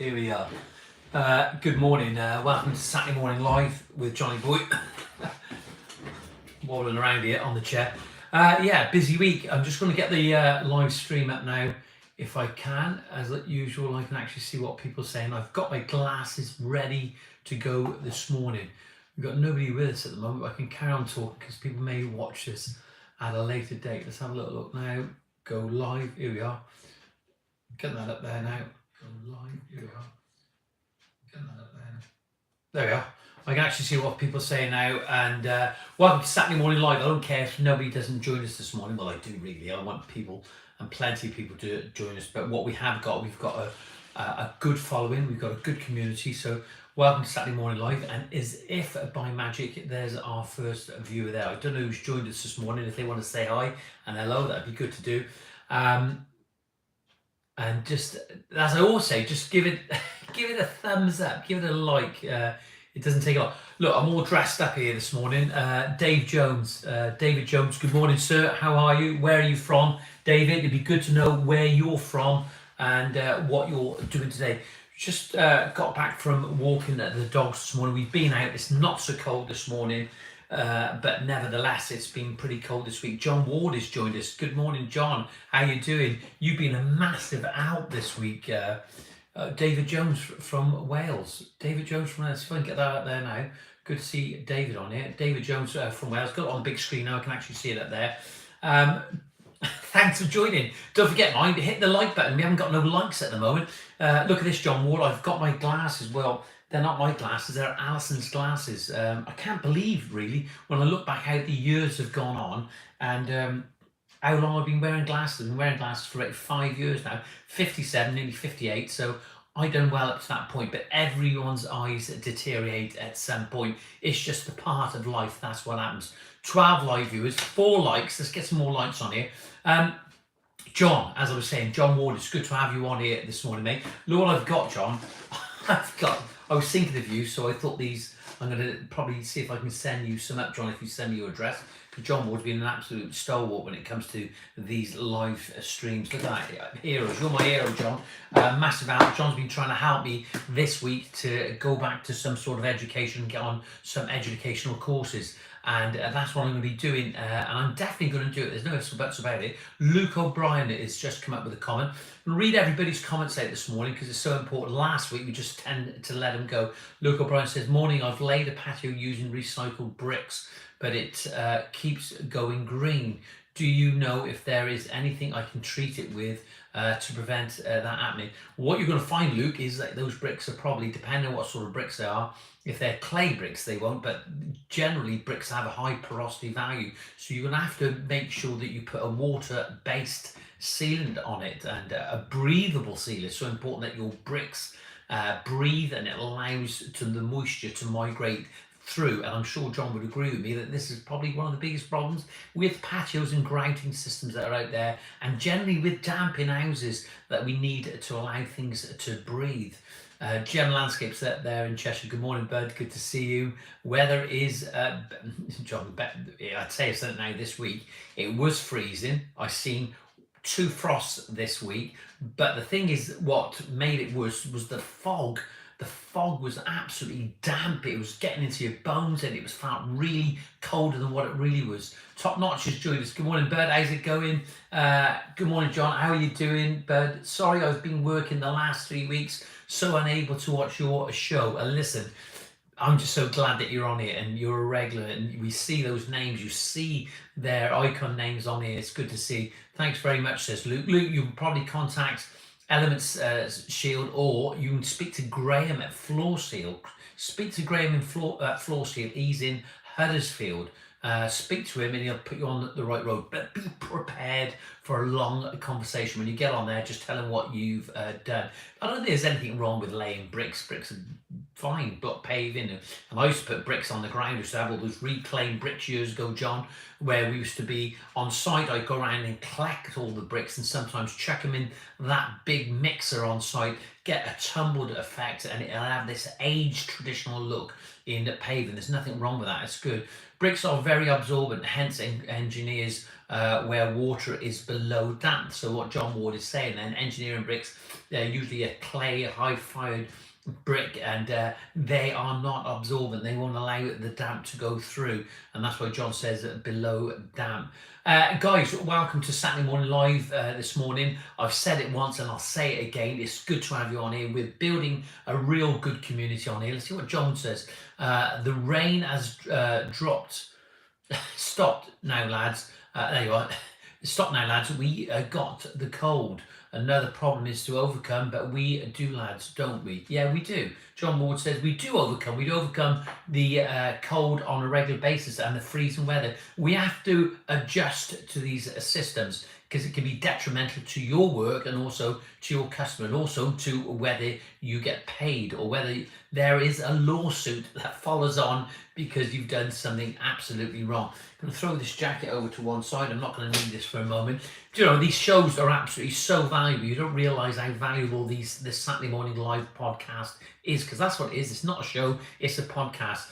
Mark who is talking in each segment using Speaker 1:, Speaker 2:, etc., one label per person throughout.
Speaker 1: Here we are. Good morning. Welcome to Saturday Morning Live with Johnny Boy. Wobbling around here on the chair. Yeah, busy week. I'm just going to get the live stream up now if I can. As usual, I can actually see what people are saying. I've got my glasses ready to go this morning. We've got nobody with us at the moment, but I can carry on talking because people may watch this at a later date. Let's have a little look now. Go live. Here we are. Get that up there now. Go live. Here we are. Get that up there. There we are. I can actually see what people are saying now. And welcome to Saturday Morning Live. I don't care if nobody doesn't join us this morning. Well, I do really. I want people and plenty of people to join us. But what we have got, we've got a good following. We've got a good community. So welcome to Saturday Morning Live. And as if by magic, there's our first viewer there. I don't know who's joined us this morning. If they want to say hi and hello, that'd be good to do. And just as I always say, just give it a thumbs up, give it a like. It doesn't take a lot. Look, I'm all dressed up here this morning. David Jones, good morning, sir. How are you? Where are you from, David? It'd be good to know where you're from and what you're doing today. Just got back from walking the dogs this morning. We've been out. It's not so cold this morning. But nevertheless, it's been pretty cold this week. John Ward has joined us. Good morning, John. How you doing? You've been a massive out this week. David Jones from Wales. David Jones from Wales. If I can get that up there now. Good to see David on here. David Jones from Wales. Got it on the big screen now. I can actually see it up there. Thanks for joining. Don't forget, mind, hit the like button. We haven't got no likes at the moment. Look at this, John Ward. I've got my glasses. Well, they're not my glasses, they're Alison's glasses. I can't believe, really, when I look back how the years have gone on and how long I've been wearing glasses. I've been wearing glasses for 5 years now, 57, nearly 58, so I've done well up to that point, but everyone's eyes deteriorate at some point. It's just a part of life, that's what happens. 12 live viewers, 4 likes, let's get some more likes on here. John, as I was saying, John Ward, it's good to have you on here this morning, mate. Look what I've got, John. I was thinking of you, so I thought I'm going to probably see if I can send you some up, John, if you send me your address. Because John Ward's been an absolute stalwart when it comes to these live streams. Look at that, heroes. You're my hero, John. Massive out. John's been trying to help me this week to go back to some sort of education, get on some educational courses. And that's what I'm going to be doing, and I'm definitely going to do it. There's no ifs or buts about it. Luke O'Brien has just come up with a comment. I'm going to read everybody's comments out this morning because it's so important. Last week we just tend to let them go. Luke O'Brien says, morning, I've laid a patio using recycled bricks, but it keeps going green. Do you know if there is anything I can treat it with to prevent that happening? What you're going to find, Luke, is that those bricks are probably, depending on what sort of bricks they are, if they're clay bricks, they won't, but generally bricks have a high porosity value. So you're going to have to make sure that you put a water-based sealant on it and a breathable seal. It's so important that your bricks breathe and it allows the moisture to migrate through. And I'm sure John would agree with me that this is probably one of the biggest problems with patios and grouting systems that are out there, and generally with damp in houses, that we need to allow things to breathe. Gem Landscapes there in Cheshire. Good morning, Bud. Good to see you. Weather is, John, I'd say it's now this week. It was freezing. I've seen 2 frosts this week, but the thing is, what made it worse was the fog. The fog was absolutely damp. It was getting into your bones and it was felt really colder than what it really was. Top Notch has joined us. Good morning, Bud. How's it going? Good morning, John. How are you doing, Bud? Sorry, I've been working the last 3 weeks, so unable to watch your show. And listen, I'm just so glad that you're on here and you're a regular and we see those names. You see their icon names on here. It's good to see. Thanks very much, says Luke. Luke, you can probably contact Elements Shield, or you can speak to Graham at Floor Seal. Speak to Graham in Floor Seal. He's in Huddersfield. Speak to him and he'll put you on the right road. But be prepared for a long conversation. When you get on there, just tell him what you've done. I don't think there's anything wrong with laying bricks. Bricks are fine, block paving. And I used to put bricks on the ground. I used to have all those reclaimed bricks years ago, John, where we used to be on site. I'd go around and collect all the bricks and sometimes chuck them in that big mixer on site, get a tumbled effect, and it'll have this aged traditional look in the paving. There's nothing wrong with that. It's good. Bricks are very absorbent, hence engineers where water is below damp. So what John Ward is saying, then engineering bricks, they're usually a clay, high-fired brick, and they are not absorbent. They won't allow the damp to go through, and that's why John says below damp. Guys, welcome to Saturday Morning Live this morning. I've said it once and I'll say it again. It's good to have you on here. We're building a real good community on here. Let's see what John says. The rain has dropped. Stopped now, lads. There you are. Stop now, lads. We got the cold. Another problem is to overcome, but we do, lads, don't we? Yeah, we do. John Ward says we do overcome. We do overcome the cold on a regular basis and the freezing weather. We have to adjust to these systems because it can be detrimental to your work and also to your customer, and also to whether you get paid or whether there is a lawsuit that follows on because you've done something absolutely wrong. I'm going to throw this jacket over to one side. I'm not going to need this for a moment. You know, these shows are absolutely so valuable. You don't realise how valuable this Saturday Morning Live podcast is, because that's what it is. It's not a show, it's a podcast.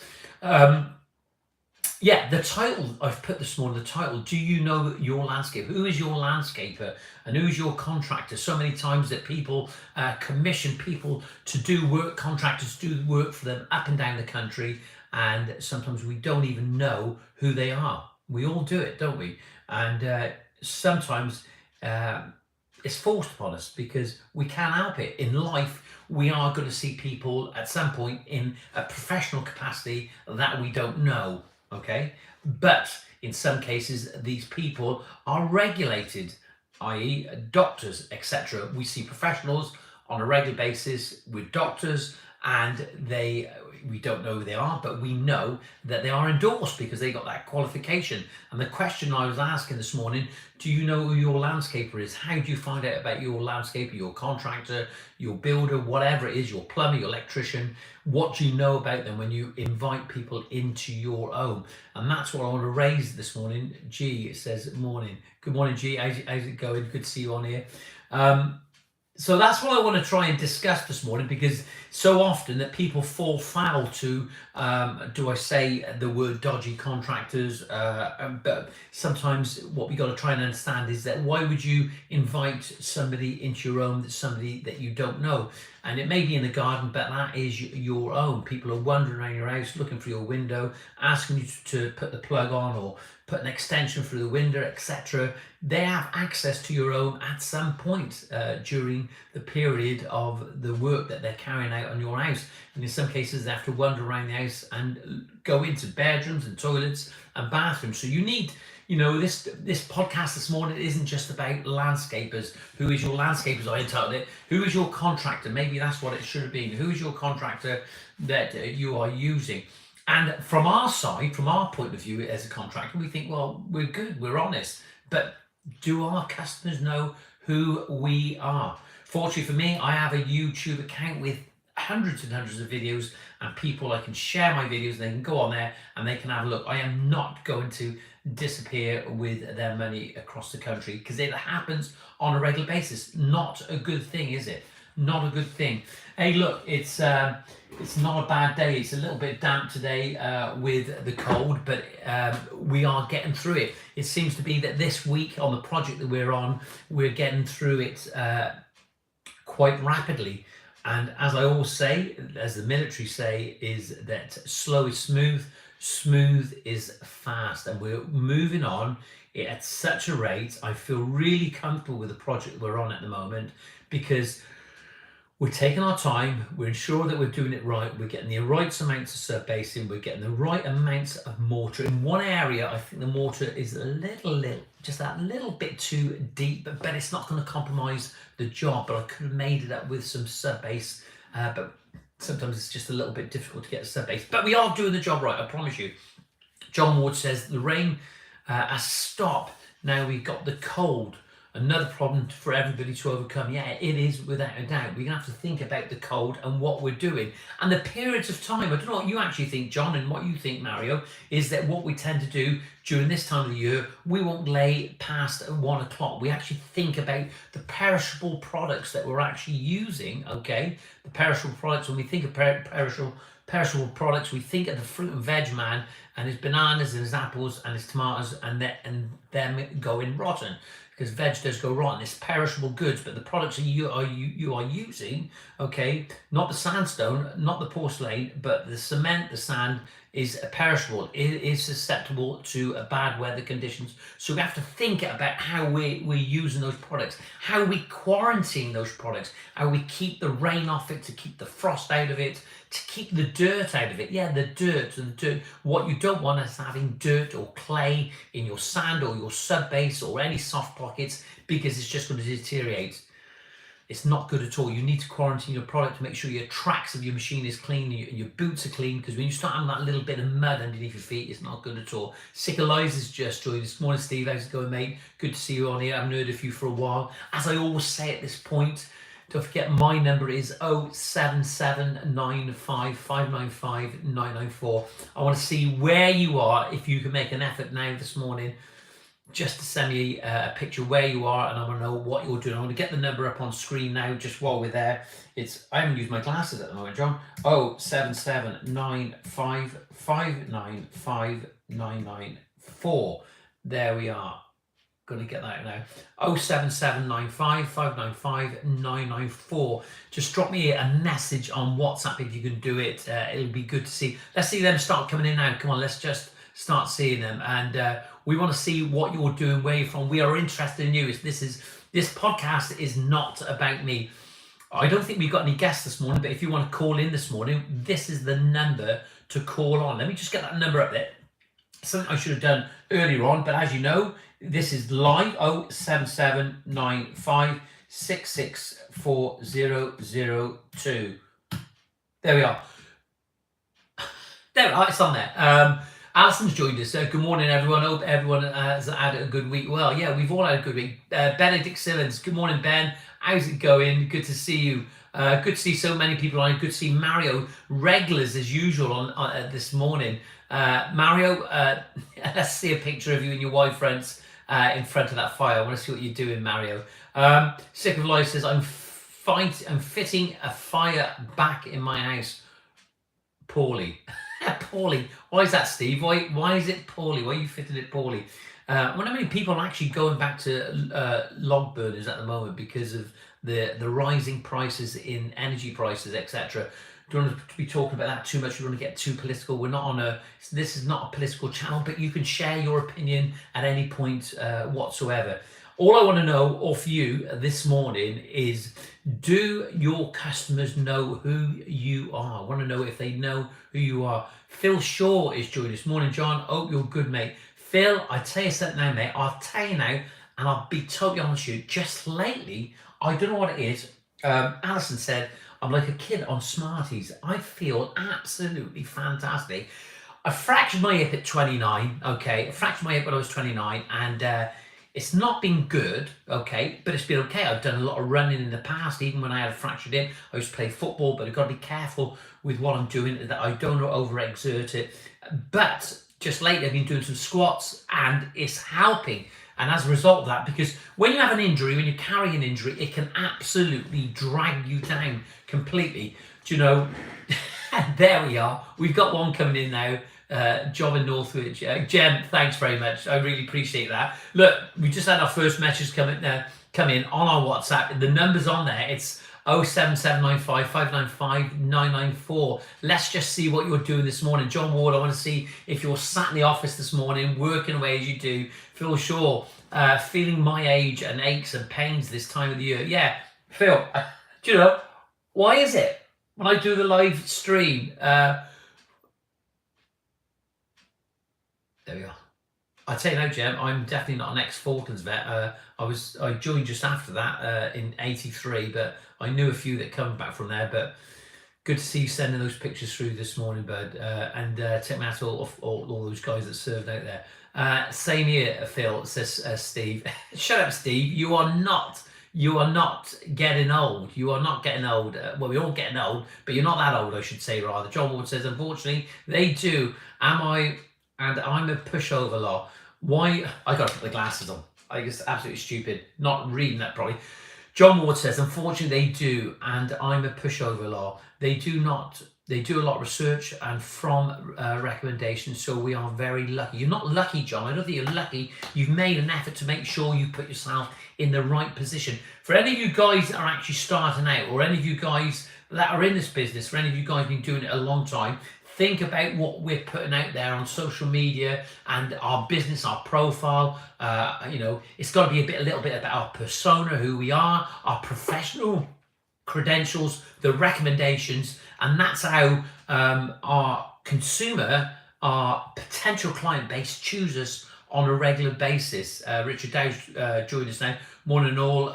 Speaker 1: Yeah, the title I've put this morning, the title, do you know your landscape? Who is your landscaper and who's your contractor? So many times that people commission people to do work, contractors do work for them up and down the country, and sometimes we don't even know who they are. We all do it, don't we? And sometimes it's forced upon us because we can't help it. In life, we are going to see people at some point in a professional capacity that we don't know. Okay, but in some cases these people are regulated, i.e. doctors, etc. We see professionals on a regular basis with doctors, and we don't know who they are, but we know that they are endorsed because they got that qualification. And the question I was asking this morning, do you know who your landscaper is? How do you find out about your landscaper, your contractor, your builder, whatever it is, your plumber, your electrician? What do you know about them when you invite people into your home? And that's what I want to raise this morning. G, it says morning. Good morning, G. How's it going? Good to see you on here. So that's what I want to try and discuss this morning, because so often that people fall foul to, do I say the word dodgy contractors? But sometimes what we got to try and understand is that why would you invite somebody into your home, that's somebody that you don't know? And it may be in the garden, but that is your own. People are wandering around your house, looking through your window, asking you to put the plug on or put an extension through the window, etc. They have access to your home at some point during the period of the work that they're carrying out on your house. And in some cases, they have to wander around the house and go into bedrooms and toilets and bathrooms. So you need, you know, this podcast this morning isn't just about landscapers. Who is your landscapers? I entitled it. Who is your contractor? Maybe that's what it should have been. Who is your contractor that you are using? And from our side, from our point of view as a contractor, we think, well, we're good, we're honest. But do our customers know who we are? Fortunately for me, I have a YouTube account with hundreds and hundreds of videos, and people, I can share my videos and they can go on there and they can have a look. I am not going to disappear with their money across the country, because it happens on a regular basis. Not a good thing, is it? Not a good thing. Hey, look, it's not a bad day. It's a little bit damp today with the cold, but we are getting through it. It seems to be that this week on the project that we're on, we're getting through it quite rapidly. And as I always say, as the military say, is that slow is smooth, smooth is fast. And we're moving on at such a rate. I feel really comfortable with the project we're on at the moment, because we're taking our time, we're ensuring that we're doing it right, we're getting the right amounts of sub-basing, we're getting the right amounts of mortar. In one area, I think the mortar is just that little bit too deep, but it's not going to compromise the job. But I could have made it up with some sub-base, but sometimes it's just a little bit difficult to get a sub-base. But we are doing the job right, I promise you. John Ward says the rain has stopped. Now we've got the cold. Another problem for everybody to overcome. Yeah, it is without a doubt. We're gonna have to think about the cold and what we're doing and the periods of time. I don't know what you actually think, John, and what you think, Mario, is that what we tend to do during this time of the year, we won't lay past 1 o'clock. We actually think about the perishable products that we're actually using. Okay, the perishable products. When we think of perishable products, we think of the fruit and veg man and his bananas and his apples and his tomatoes and them going rotten, because veg does go rotten. It's perishable goods, but the products that you are using, okay, not the sandstone, not the porcelain, but the cement, the sand is perishable. It is susceptible to bad weather conditions. So we have to think about how we're using those products, how we quarantine those products, how we keep the rain off it, to keep the frost out of it, to keep the dirt out of it. Yeah, the dirt. What you don't want is having dirt or clay in your sand or your sub base or any soft pockets, because it's just going to deteriorate. It's not good at all. You need to quarantine your product to make sure your tracks of your machine is clean, your boots are clean, because when you start having that little bit of mud underneath your feet, it's not good at all. Sick Eliza's just joined this morning. Steve, how's it going, mate? Good to see you on here. I haven't heard of you for a while. As I always say at this point, don't forget my number is 07795595994. I want to see where you are. If you can make an effort now this morning just to send me a picture where you are, and I want to know what you're doing. I'm going to get the number up on screen now just while we're there. I haven't used my glasses at the moment, John. 07795595994. There we are. Going to get that now. 07795595994. Just drop me a message on WhatsApp if you can do it. It'll be good to see. Let's see them start coming in now. Come on, let's just start seeing them. And we want to see what you're doing, where you're from. We are interested in you. This podcast is not about me. I don't think we've got any guests this morning, but if you want to call in this morning, this is the number to call on. Let me just get that number up there. Something I should have done earlier on, but as you know, this is live. 07795664002. There we are. There we are. It's on there. Alison's joined us. Good morning, everyone. Hope everyone has had a good week. Well, yeah, we've all had a good week. Benedict Sillins. Good morning, Ben. How's it going? Good to see you. Good to see so many people on. Good to see Mario regulars as usual on this morning. Mario, let's see a picture of you and your wife, friends, in front of that fire. I want to see what you're doing, Mario. Sick of Life says, I'm fitting a fire back in my house. Poorly. Poorly. Why is that, Steve? Why is it poorly? Why are you fitting it poorly? I wonder how many people are actually going back to log burners at the moment because of the rising prices in energy prices, etc. Don't want to be talking about that too much. We don't want to get too political. This is not a political channel, but you can share your opinion at any point whatsoever. All I want to know off you this morning is, do your customers know who you are? I want to know if they know who you are. Phil Shaw is joining us. Morning, John. Hope you're good, mate. Phil, I tell you something now, mate. I'll tell you now, and I'll be totally honest with you. Just lately, I don't know what it is. Alison said, I'm like a kid on Smarties. I feel absolutely fantastic. I fractured my hip at 29, okay? I fractured my hip when I was 29, and it's not been good, okay, but it's been okay. I've done a lot of running in the past, even when I had a fractured hip. I used to play football, but I've got to be careful with what I'm doing, that I don't overexert it. But just lately, I've been doing some squats, and it's helping. And as a result of that, because when you have an injury, when you carry an injury, it can absolutely drag you down completely. Do you know? There we are. We've got one coming in now. Job in Northwich. Jem, thanks very much. I really appreciate that. Look, we just had our first message come in on our WhatsApp. The number's on there. It's 07795595994. Let's just see what you're doing this morning. John Ward, I want to see if you're sat in the office this morning, working away as you do. Phil Shaw, feeling my age and aches and pains this time of the year. Yeah, Phil, do you know, why is it when I do the live stream, there we are. I tell you now, Jem, I'm definitely not an ex-Falklands vet. I joined just after that in '83, but I knew a few that come back from there. But good to see you sending those pictures through this morning, bud. And take me out to all those guys that served out there. Same here, Phil, says Steve. Shut up, Steve. You are not getting old. You are not getting old. Well, we're all getting old, but you're not that old, I should say, rather. John Ward says, unfortunately, they do. Am I? And I'm a pushover lot. Why? I got to put the glasses on. I guess absolutely stupid. Not reading that probably. John Ward says, unfortunately, they do. And I'm a pushover lot. They do not. They do a lot of research and from recommendations, so we are very lucky. You're not lucky, John. I don't think you're lucky. You've made an effort to make sure you put yourself in the right position. For any of you guys that are actually starting out, or any of you guys that are in this business, for any of you guys who've been doing it a long time, think about what we're putting out there on social media and our business, our profile. It's got to be a little bit about our persona, who we are, our professional credentials, the recommendations, and that's how our consumer, our potential client base, choose us on a regular basis. Richard Dow's joined us now. Morning all,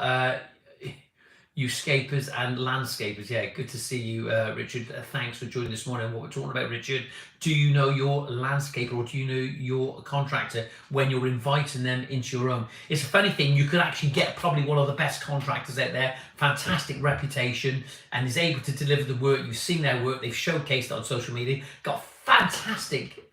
Speaker 1: you scapers and landscapers. Yeah, good to see you, Richard. Thanks for joining this morning. What we're talking about, Richard, do you know your landscaper, or do you know your contractor when you're inviting them into your own? It's a funny thing. You could actually get probably one of the best contractors out there, fantastic reputation, and is able to deliver the work. You've seen their work. They've showcased it on social media, got fantastic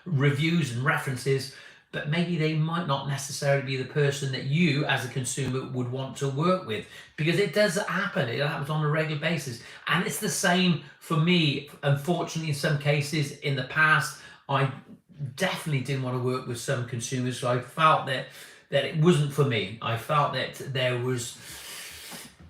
Speaker 1: reviews and references, but maybe they might not necessarily be the person that you as a consumer would want to work with, because it does happen. It happens on a regular basis. And it's the same for me. Unfortunately, in some cases in the past, I definitely didn't want to work with some consumers. So I felt that it wasn't for me. I felt that there was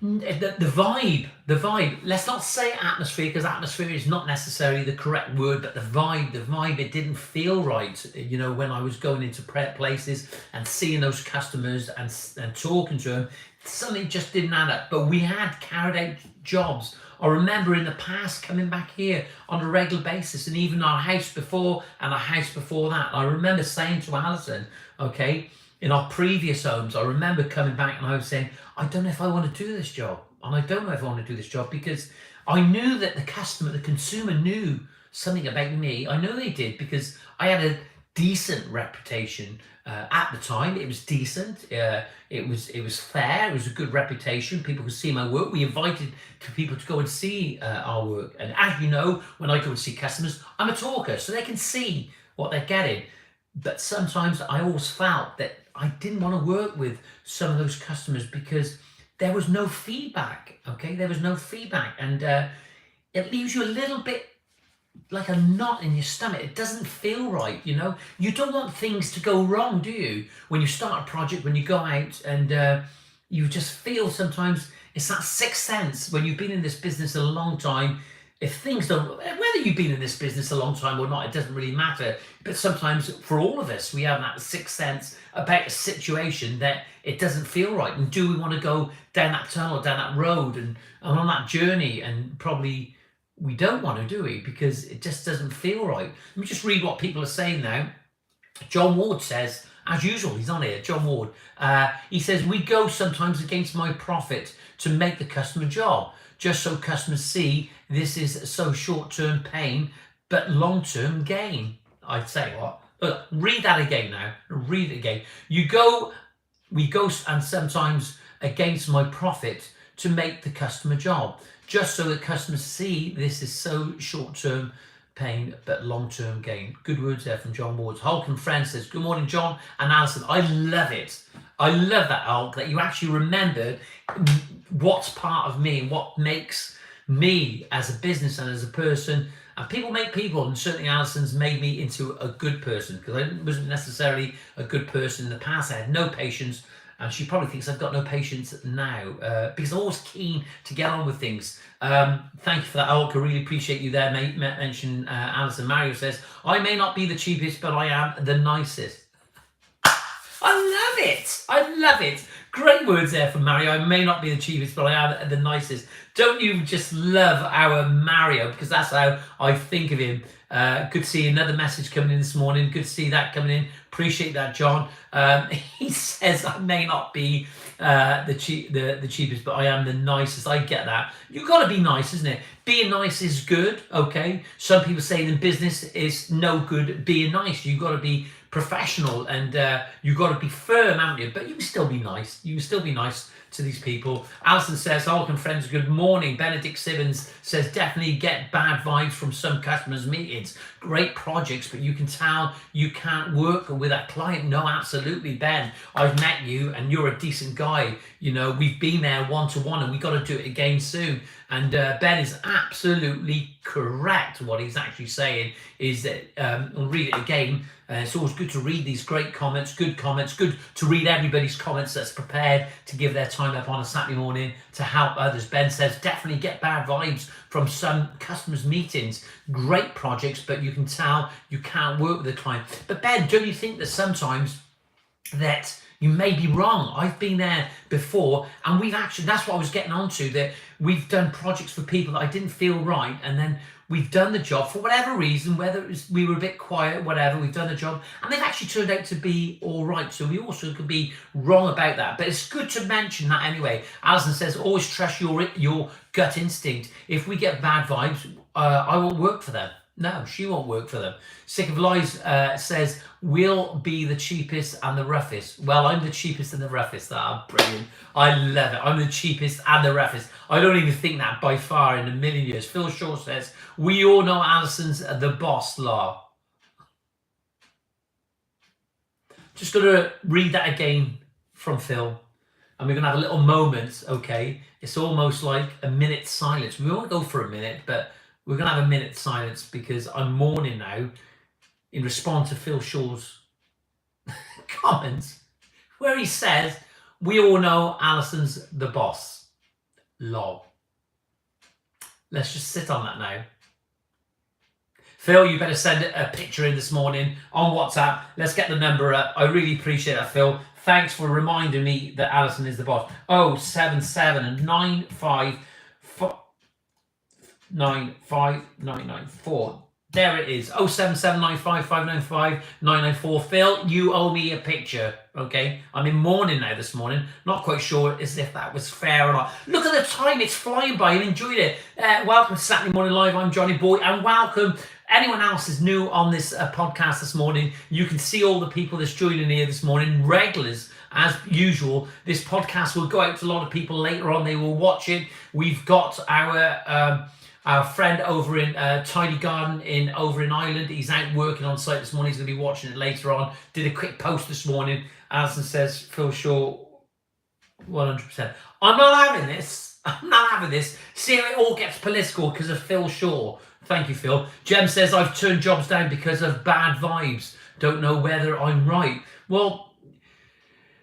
Speaker 1: the vibe, let's not say atmosphere, because atmosphere is not necessarily the correct word, but the vibe, it didn't feel right, when I was going into places and seeing those customers and talking to them. Something just didn't add up. But we had carried out jobs. I remember in the past coming back here on a regular basis, and even our house before and our house before that, I remember saying to Alison, okay, in our previous homes, I remember coming back and I was saying, I don't know if I want to do this job. And I don't know if I want to do this job, because I knew that the consumer knew something about me. I know they did, because I had a decent reputation at the time. It was decent. It was fair. It was a good reputation. People could see my work. We invited people to go and see our work. And as you know, when I go and see customers, I'm a talker, so they can see what they're getting. But sometimes I always felt that I didn't want to work with some of those customers because there was no feedback. Okay, there was no feedback, and it leaves you a little bit like a knot in your stomach. It doesn't feel right, You don't want things to go wrong, do you? When you start a project, when you go out, and you just feel sometimes it's that sixth sense when you've been in this business a long time. If things don't, whether you've been in this business a long time or not, it doesn't really matter. But sometimes for all of us, we have that sixth sense about a situation that it doesn't feel right. And do we want to go down that tunnel, down that road, and on that journey? And probably we don't want to, do we? Because it just doesn't feel right. Let me just read what people are saying now. John Ward says, as usual, he's on here, John Ward. He says, we go sometimes against my profit to make the customer job, just so customers see this is so short-term pain, but long-term gain. I'd say what? Look, read that again now. Read it again. We go and sometimes against my profit to make the customer job, just so that customers see this is so short-term pain, but long-term gain. Good words there from John Ward. Hulk and Friend says, good morning, John and Alison. I love it. I love that, Hulk, that you actually remembered what's part of me and what makes me as a business and as a person. And people make people, and certainly Alison's made me into a good person, because I wasn't necessarily a good person in the past. I had no patience, and she probably thinks I've got no patience now, because I'm always keen to get on with things. Thank you for that, Hulk. I really appreciate you there. Mention Alison. Mario says, I may not be the cheapest, but I am the nicest. I love it. I love it. Great words there from Mario. I may not be the cheapest, but I am the nicest. Don't you just love our Mario? Because that's how I think of him. Good to see another message coming in this morning. Good to see that coming in. Appreciate that, John. He says I may not be the cheapest, but I am the nicest. I get that. You've got to be nice, isn't it? Being nice is good, okay? Some people say in business it's no good being nice. You've got to be professional, and you've got to be firm, haven't you? But you can still be nice. You can still be nice to these people. Alison says, Holcomb friends, good morning. Benedict Simmons says, definitely get bad vibes from some customers' meetings. Great projects, but you can tell you can't work with that client. No, absolutely, Ben. I've met you and you're a decent guy. You know, we've been there one-to-one and we got to do it again soon. And Ben is absolutely correct. What he's actually saying is that, I'll read it again. It's always good to read these great comments, good to read everybody's comments that's prepared to give their time up on a Saturday morning to help others. Ben says, definitely get bad vibes from some customers' meetings. Great projects, but you can tell you can't work with the client. But Ben, don't you think that sometimes that you may be wrong? I've been there before, and we've actually, that's what I was getting onto, that we've done projects for people that I didn't feel right, and then we've done the job for whatever reason, whether it was we were a bit quiet, whatever, we've done the job, and they've actually turned out to be all right. So we also could be wrong about that, but it's good to mention that anyway. Alison says, always trust your gut instinct. If we get bad vibes, I won't work for them. No, she won't work for them. Sick of Lies says, we'll be the cheapest and the roughest. Well, I'm the cheapest and the roughest. Ah, brilliant. I love it. I'm the cheapest and the roughest. I don't even think that by far in a million years. Phil Shaw says, we all know Alison's the boss, law. Just going to read that again from Phil. And we're going to have a little moment, okay? It's almost like a minute's silence. We won't go for a minute, but we're going to have a minute's silence because I'm mourning now in response to Phil Shaw's comments where he says, we all know Alison's the boss. Lol. Let's just sit on that now. Phil, you better send a picture in this morning on WhatsApp. Let's get the number up. I really appreciate that, Phil. Thanks for reminding me that Alison is the boss. 077 95 95994. There it is. 07795595994. Phil, you owe me a picture. Okay, I'm in mourning now this morning. Not quite sure as if that was fair or not. Look at the time, it's flying by. I've enjoyed it. Welcome to Saturday Morning Live. I'm Johnny Boy, and welcome anyone else is new on this podcast this morning. You can see all the people that's joining here this morning, regulars. As usual, this podcast will go out to a lot of people later on. They will watch it. We've got our friend over in Tidy Garden over in Ireland. He's out working on site this morning. He's going to be watching it later on. Did a quick post this morning. Alison says, Phil Shaw, 100%. I'm not having this. I'm not having this. See how it all gets political because of Phil Shaw. Thank you, Phil. Jem says, I've turned jobs down because of bad vibes. Don't know whether I'm right. Well,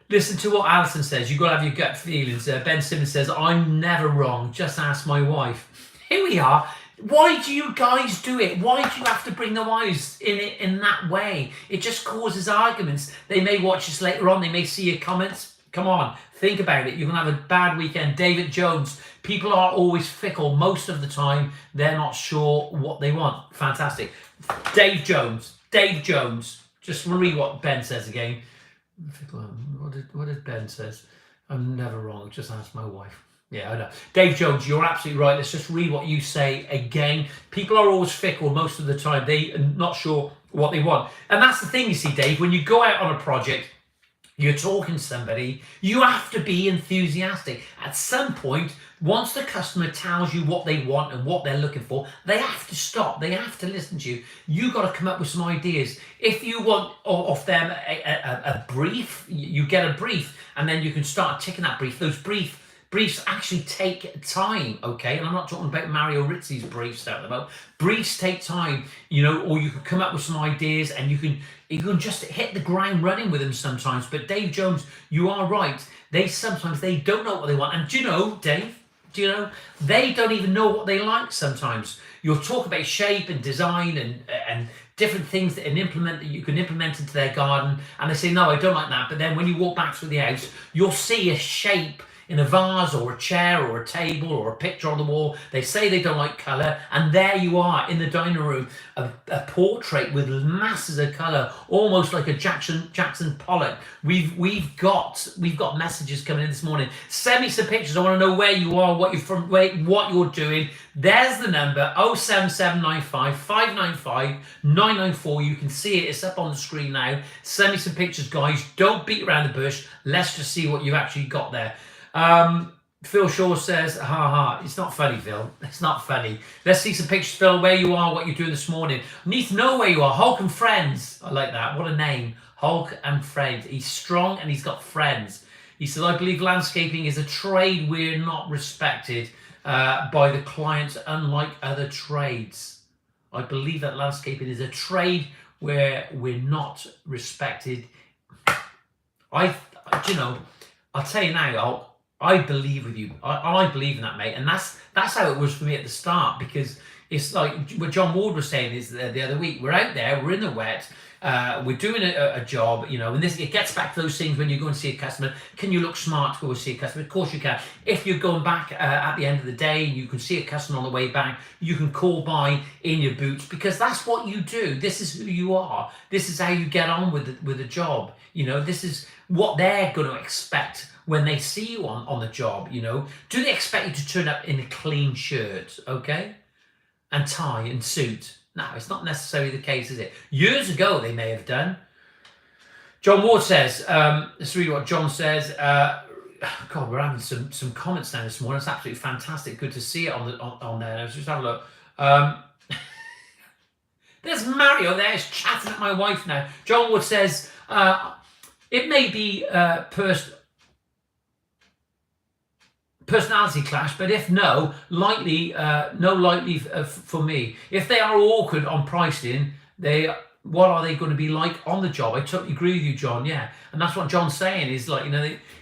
Speaker 1: listen to what Alison says. You've got to have your gut feelings. Ben Simmons says, I'm never wrong. Just ask my wife. Here we are. Why do you guys do it? Why do you have to bring the wives in it in that way? It just causes arguments. They may watch this later on. They may see your comments. Come on, think about it. You're going to have a bad weekend. David Jones, people are always fickle. Most of the time, they're not sure what they want. Fantastic. Dave Jones. Just read what Ben says again. What did Ben says? I'm never wrong. Just ask my wife. Yeah, I know. Dave Jones, you're absolutely right. Let's just read what you say again. People are always fickle most of the time. They are not sure what they want. And that's the thing, you see, Dave, when you go out on a project, you're talking to somebody, you have to be enthusiastic. At some point, once the customer tells you what they want and what they're looking for, they have to stop. They have to listen to you. You've got to come up with some ideas. If you want off them a brief, you get a brief, and then you can start ticking that brief. Those briefs actually take time, okay? And I'm not talking about Mario Rizzi's briefs at the moment. Briefs take time, or you can come up with some ideas and you can just hit the ground running with them sometimes. But Dave Jones, you are right. Sometimes they don't know what they want. And do you know, Dave, they don't even know what they like sometimes. You'll talk about shape and design and different things that you can implement into their garden. And they say, no, I don't like that. But then when you walk back through the house, you'll see a shape in a vase or a chair or a table or a picture on the wall. They say they don't like colour, and there you are in the dining room, a portrait with masses of colour, almost like a Jackson Pollock. We've got messages coming in this morning. Send me some pictures. I want to know where you are, what you're from, what you're doing. There's the number: 07795 595 994. You can see it. It's up on the screen now. Send me some pictures, guys. Don't beat around the bush. Let's just see what you've actually got there. Phil Shaw says, ha, it's not funny, Phil. It's not funny. Let's see some pictures, Phil, where you are, what you're doing this morning. I need to know where you are. Hulk and Friends. I like that. What a name. Hulk and Friends. He's strong and he's got friends. He said, I believe landscaping is a trade we're not respected by the clients, unlike other trades. I believe that landscaping is a trade where we're not respected. I'll tell you now, I believe with you. I believe in that, mate. And that's how it was for me at the start, because it's like what John Ward was saying is the other week. We're out there, we're in the wet, we're doing a job, and it gets back to those things when you go and see a customer. Can you look smart to go and see a customer? Of course you can. If you're going back at the end of the day, you can see a customer on the way back, you can call by in your boots, because that's what you do. This is who you are. This is how you get on with the job. This is what they're going to expect when they see you on the job. Do they expect you to turn up in a clean shirt, okay, and tie and suit? No, it's not necessarily the case, is it? Years ago they may have done. John Ward says, let's read what John says. God, we're having some comments now this morning. It's absolutely fantastic. Good to see it on there. Let's just have a look. There's Mario there. He's chatting at my wife now. John Wood says, it may be personality clash, but if no likely for me. If they are awkward on pricing, what are they going to be like on the job? I totally agree with you, John. Yeah, and that's what John's saying is, like,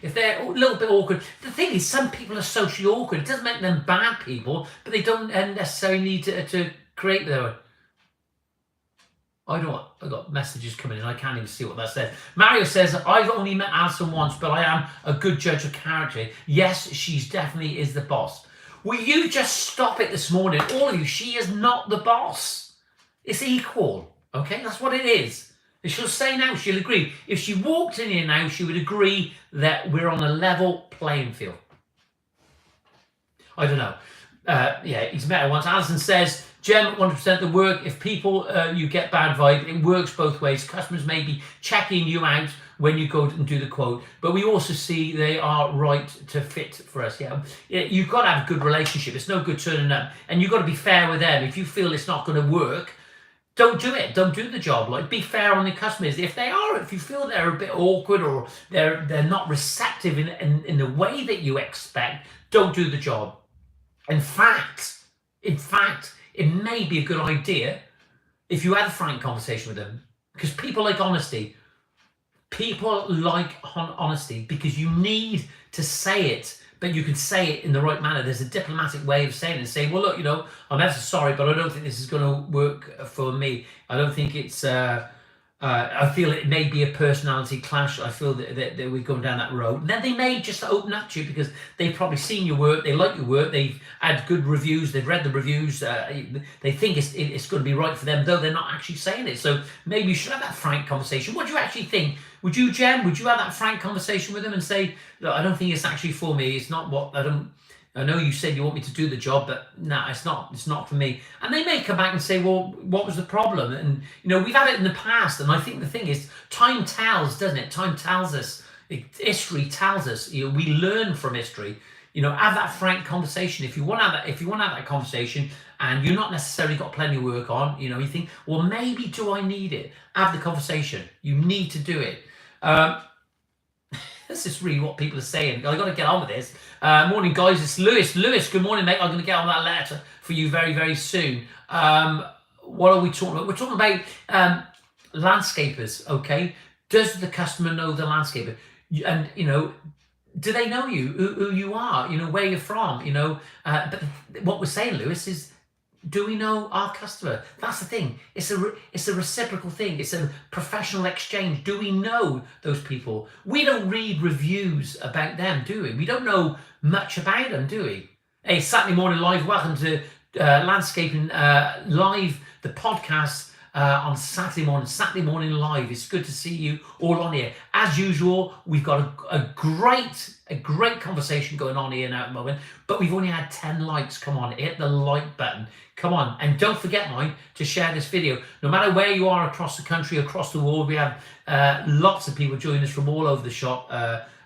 Speaker 1: if they're a little bit awkward. The thing is, some people are socially awkward. It doesn't make them bad people, but they don't necessarily need to create their. I got messages coming in. I can't even see what that says. Mario says, I've only met Alison once, but I am a good judge of character. Yes, she's definitely is the boss. Will you just stop it this morning? All of you, she is not the boss. It's equal. Okay, that's what it is. And she'll say now, she'll agree. If she walked in here now, she would agree that we're on a level playing field. I don't know. He's met her once. Alison says, Gem, 100% the work. If people, you get bad vibe, it works both ways. Customers may be checking you out when you go and do the quote, but we also see they are right to fit for us. Yeah, you've got to have a good relationship. It's no good turning up, and you've got to be fair with them. If you feel it's not going to work, don't do it. Don't do the job. Like, be fair on the customers. If you feel they're a bit awkward or they're not receptive in the way that you expect, don't do the job. In fact, it may be a good idea if you had a frank conversation with them, because people like honesty. People like honesty because you need to say it, but you can say it in the right manner. There's a diplomatic way of saying it, and saying, well, look, I'm ever so sorry, but I don't think this is going to work for me. I don't think it's, I feel it may be a personality clash. I feel that we're going down that road. And then they may just open up to you because they've probably seen your work, they like your work, they've had good reviews, they've read the reviews, they think it's going to be right for them, though they're not actually saying it. So maybe you should have that frank conversation. What do you actually think? Would you, Jen, have that frank conversation with them and say, look, I don't think it's actually for me. It's not what I know you said you want me to do the job, but no, it's not for me. And they may come back and say, well, what was the problem? And, we've had it in the past. And I think the thing is, time tells, doesn't it? Time tells us, history tells us, we learn from history. Have that frank conversation. If you want to have that conversation and you're not necessarily got plenty of work on, you think, well, maybe do I need it? Have the conversation. You need to do it. Let's just read what people are saying. I've got to get on with this. Morning, guys. It's Lewis. Lewis, good morning, mate. I'm going to get on that letter for you very, very soon. What are we talking about? We're talking about landscapers, okay? Does the customer know the landscaper? And, do they know you, who you are, where you're from, but what we're saying, Lewis, is Do we know our customer? That's the thing. It's a reciprocal thing. It's a professional exchange. Do we know those people? We don't read reviews about them, do we? We don't know much about them, do we? Hey, Saturday Morning Live. Welcome to Landscaping Live, the podcast on Saturday morning live. It's good to see you all on here. As usual, we've got a great conversation going on here now at the moment, but we've only had 10 likes. Come on, hit the like button. Come on, and don't forget, mind, to share this video. No matter where you are across the country, across the world, we have lots of people joining us from all over the shop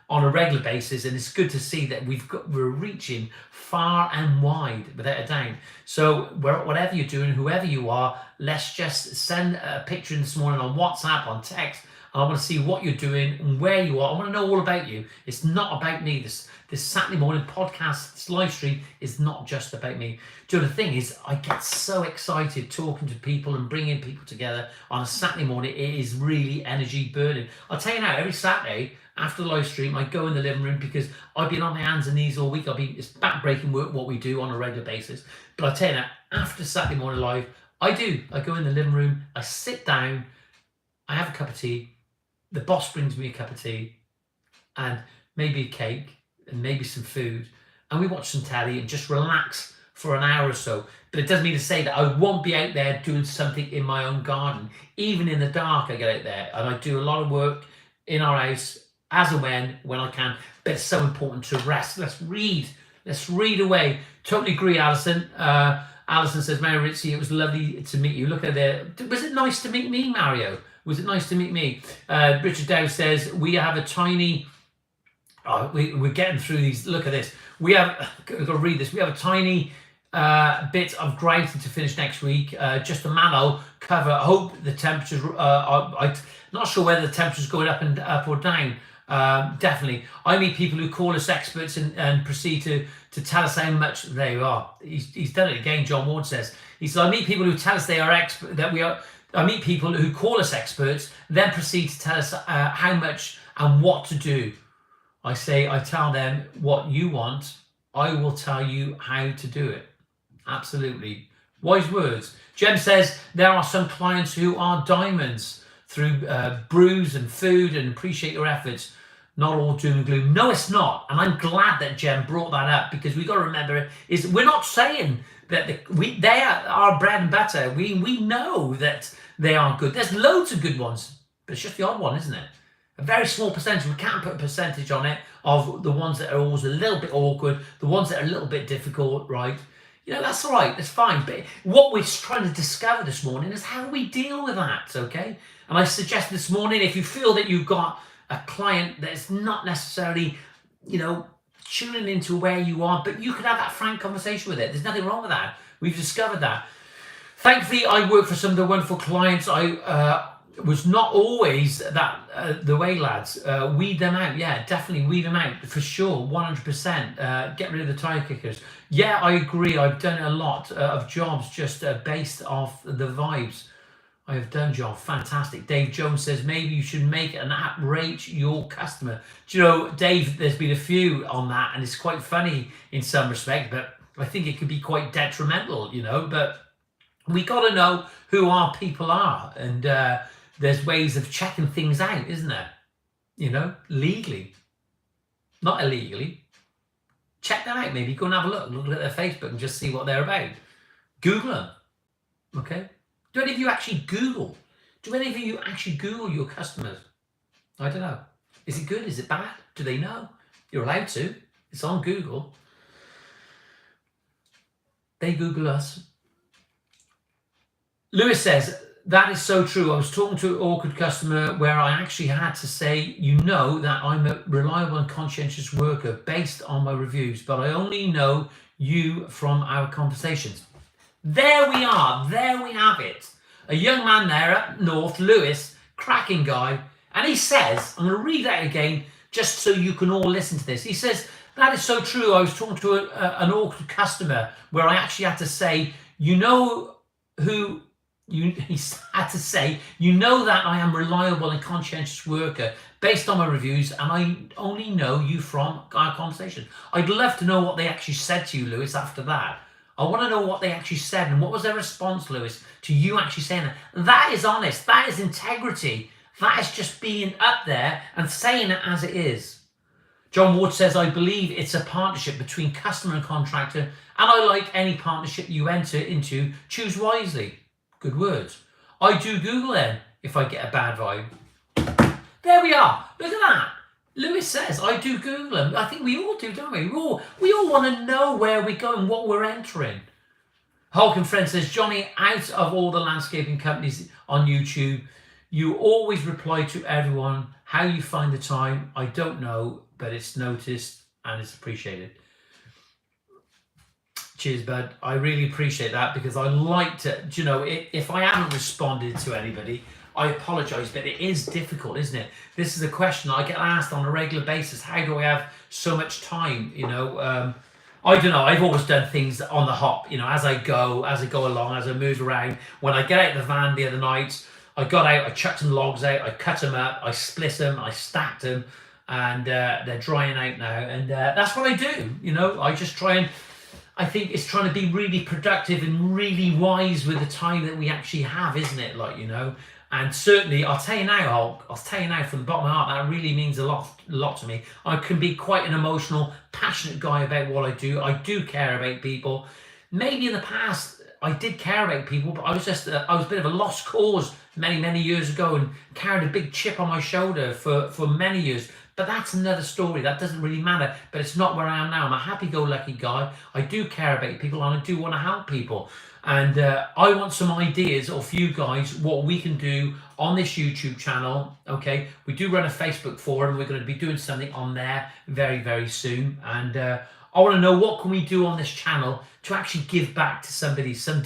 Speaker 1: on a regular basis, and it's good to see that we're reaching far and wide, without a doubt. So whatever you're doing, whoever you are, let's just send a picture this morning on WhatsApp, on text. I want to see what you're doing and where you are. I want to know all about you. It's not about me. This Saturday morning podcast, this live stream is not just about me. Do you know, the thing is, I get so excited talking to people and bringing people together on a Saturday morning. It is really energy burning. I'll tell you now, every Saturday after the live stream, I go in the living room because I've been on my hands and knees all week. It's back-breaking work what we do on a regular basis. But I'll tell you now, after Saturday morning live, I go in the living room, I sit down, I have a cup of tea, the boss brings me a cup of tea and maybe a cake and maybe some food, and we watch some telly and just relax for an hour or so. But it doesn't mean to say that I won't be out there doing something in my own garden. Even in the dark, I get out there and I do a lot of work in our house as and when I can. But it's so important to rest. Let's read away. Totally agree, Alison. Alison says, Mario Ritchie, it was lovely to meet you. Look at there. Was it nice to meet me, Mario? Was it nice to meet me? Richard Dow says, we have a tiny... Oh, we're getting through these. Look at this. We've got to read this. We have a tiny bit of grouting to finish next week. Just a mano cover. I hope the temperatures... I'm not sure whether the temperature's going up or down. Definitely. I meet people who call us experts and proceed to tell us how much they are. He's done it again, John Ward says. He said, I meet people who tell us they are expert, that we are... I meet people who call us experts, then proceed to tell us how much and what to do. I tell them what you want. I will tell you how to do it. Absolutely. Wise words. Jem says, there are some clients who are diamonds through brews and food and appreciate your efforts. Not all doom and gloom. No, it's not. And I'm glad that Jem brought that up, because we've got to remember is we're not saying that they are our bread and butter. We know that they are good. There's loads of good ones, but it's just the odd one, isn't it? A very small percentage. We can't put a percentage on it of the ones that are always a little bit awkward, the ones that are a little bit difficult, right? You know, that's all right. That's fine. But what we're trying to discover this morning is how we deal with that, okay? And I suggest this morning, if you feel that you've got a client that's not necessarily, tuning into where you are, but you could have that frank conversation with it. There's nothing wrong with that. We've discovered that. Thankfully, I work for some of the wonderful clients. I was not always that the way, lads. Weed them out. Yeah, definitely weed them out for sure. 100%. Get rid of the tire kickers. Yeah, I agree. I've done a lot of jobs just based off the vibes. I have done job. Fantastic. Dave Jones says, maybe you should make an app rate your customer. Do you know, Dave, there's been a few on that, and it's quite funny in some respect, but I think it could be quite detrimental, but we got to know who our people are, and there's ways of checking things out, isn't there? Legally, not illegally. Check that out. Maybe go and have a look at their Facebook and just see what they're about. Google them. Okay. Do any of you actually Google? Do any of you actually Google your customers? I don't know. Is it good? Is it bad? Do they know? You're allowed to. It's on Google. They Google us. Lewis says, that is so true. I was talking to an awkward customer where I actually had to say, that I'm a reliable and conscientious worker based on my reviews, but I only know you from our conversations. There we are. There we have it. A young man there up north, Lewis, cracking guy. And he says, I'm going to read that again just so you can all listen to this. He says, that is so true. I was talking to an awkward customer where I actually had to say, he had to say, that I am reliable and conscientious worker based on my reviews, and I only know you from our conversation. I'd love to know what they actually said to you, Lewis, after that. I want to know what they actually said and what was their response, Lewis, to you actually saying that. That is honest. That is integrity. That is just being up there and saying it as it is. John Ward says, I believe it's a partnership between customer and contractor, and I like any partnership you enter into, choose wisely. Good words. I do Google then if I get a bad vibe. There we are. Look at that. Lewis says, I do Google them. I think we all do, don't we? We all want to know where we're going, what we're entering. Hulk and Friend says, Johnny, out of all the landscaping companies on YouTube, you always reply to everyone. How you find the time, I don't know, but it's noticed and it's appreciated. Cheers, bud. I really appreciate that, because I like to, you know, if I haven't responded to anybody, I apologise, but it is difficult, isn't it? This is a question I get asked on a regular basis. How do I have so much time? You know, I don't know. I've always done things on the hop, you know, as I go along, as I move around. When I get out of the van the other night, I got out, I chucked some logs out, I cut them up, I split them, I stacked them, and they're drying out now. And that's what I do. You know, I just try and, I think it's trying to be really productive and really wise with the time that we actually have, isn't it? Like, you know, and certainly, I'll tell you now, Hulk, I'll tell you now from the bottom of my heart, that really means a lot to me. I can be quite an emotional, passionate guy about what I do. I do care about people. Maybe in the past, I did care about people, but I was a bit of a lost cause many years ago and carried a big chip on my shoulder for many years. But that's another story. That doesn't really matter. But it's not where I am now. I'm a happy-go-lucky guy. I do care about people and I do want to help people. And I want some ideas of you guys, what we can do on this YouTube channel. Okay, we do run a Facebook forum. We're going to be doing something on there very soon. And I want to know, what can we do on this channel to actually give back to somebody, some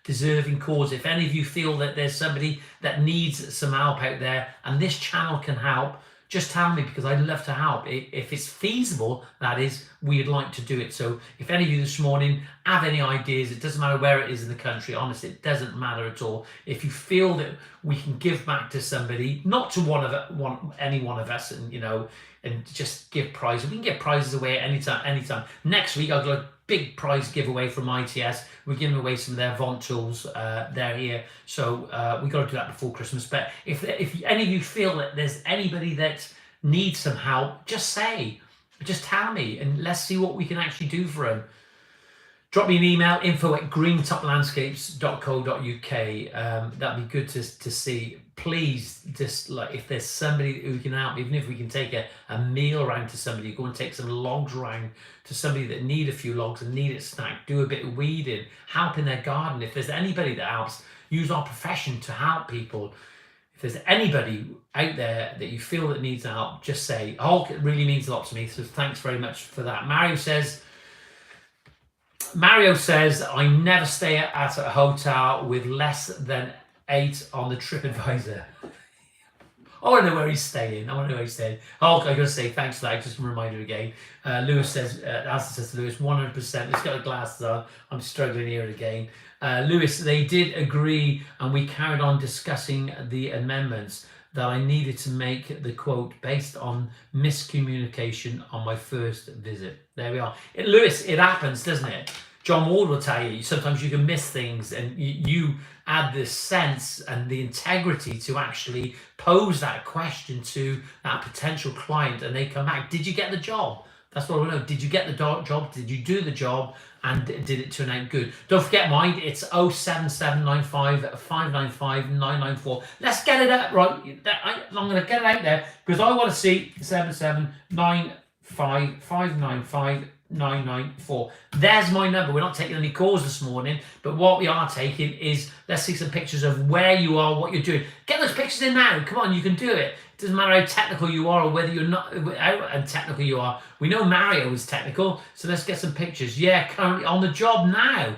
Speaker 1: deserving cause. If any of you feel that there's somebody that needs some help out there and this channel can help, just tell me, because I'd love to help. If it's feasible, that is, we'd like to do it. So if any of you this morning have any ideas, it doesn't matter where it is in the country, honestly, it doesn't matter at all. If you feel that we can give back to somebody, not to any one of us, and you know, and just give prizes. We can get prizes away at anytime. Next week, I've got a big prize giveaway from ITS. We're giving away some of their Vaunt tools. They're here, so we got to do that before Christmas. But if any of you feel that there's anybody that needs some help, just tell me, and let's see what we can actually do for them. Drop me an email, info@greentoplandscapes.co.uk. That'd be good to see. Please, just like, if there's somebody who can help, even if we can take a meal around to somebody, go and take some logs around to somebody that need a few logs and need it snacked, do a bit of weeding, help in their garden. If there's anybody that helps, use our profession to help people. If there's anybody out there that you feel that needs help, just say. Hulk, it really means a lot to me, so thanks very much for that. Mario says, I never stay at a hotel with less than 8 on the TripAdvisor. I want to know where he's staying. Hulk, I got to say thanks for that. Just a reminder again. Lewis says, Alison says to Lewis, 100%. Let's get the glasses on. I'm struggling here again. Lewis, they did agree, and we carried on discussing the amendments that I needed to make the quote based on miscommunication on my first visit. There we are. Lewis, it happens, doesn't it? John Ward will tell you, sometimes you can miss things, and you add the sense and the integrity to actually pose that question to that potential client, and they come back. Did you get the job? That's what I want to know. Did you get the job? Did you do the job? And did it turn out good? Don't forget mine. It's 07795 595 994. Let's get it up, right? I'm going to get it out there because I want to see 7795 595 994. There's my number. We're not taking any calls this morning, but what we are taking is, let's see some pictures of where you are, what you're doing. Get those pictures in now. Come on, you can do it. It doesn't matter how technical you are or whether you're not, how technical you are. We know Mario is technical, so let's get some pictures. Yeah, currently on the job now.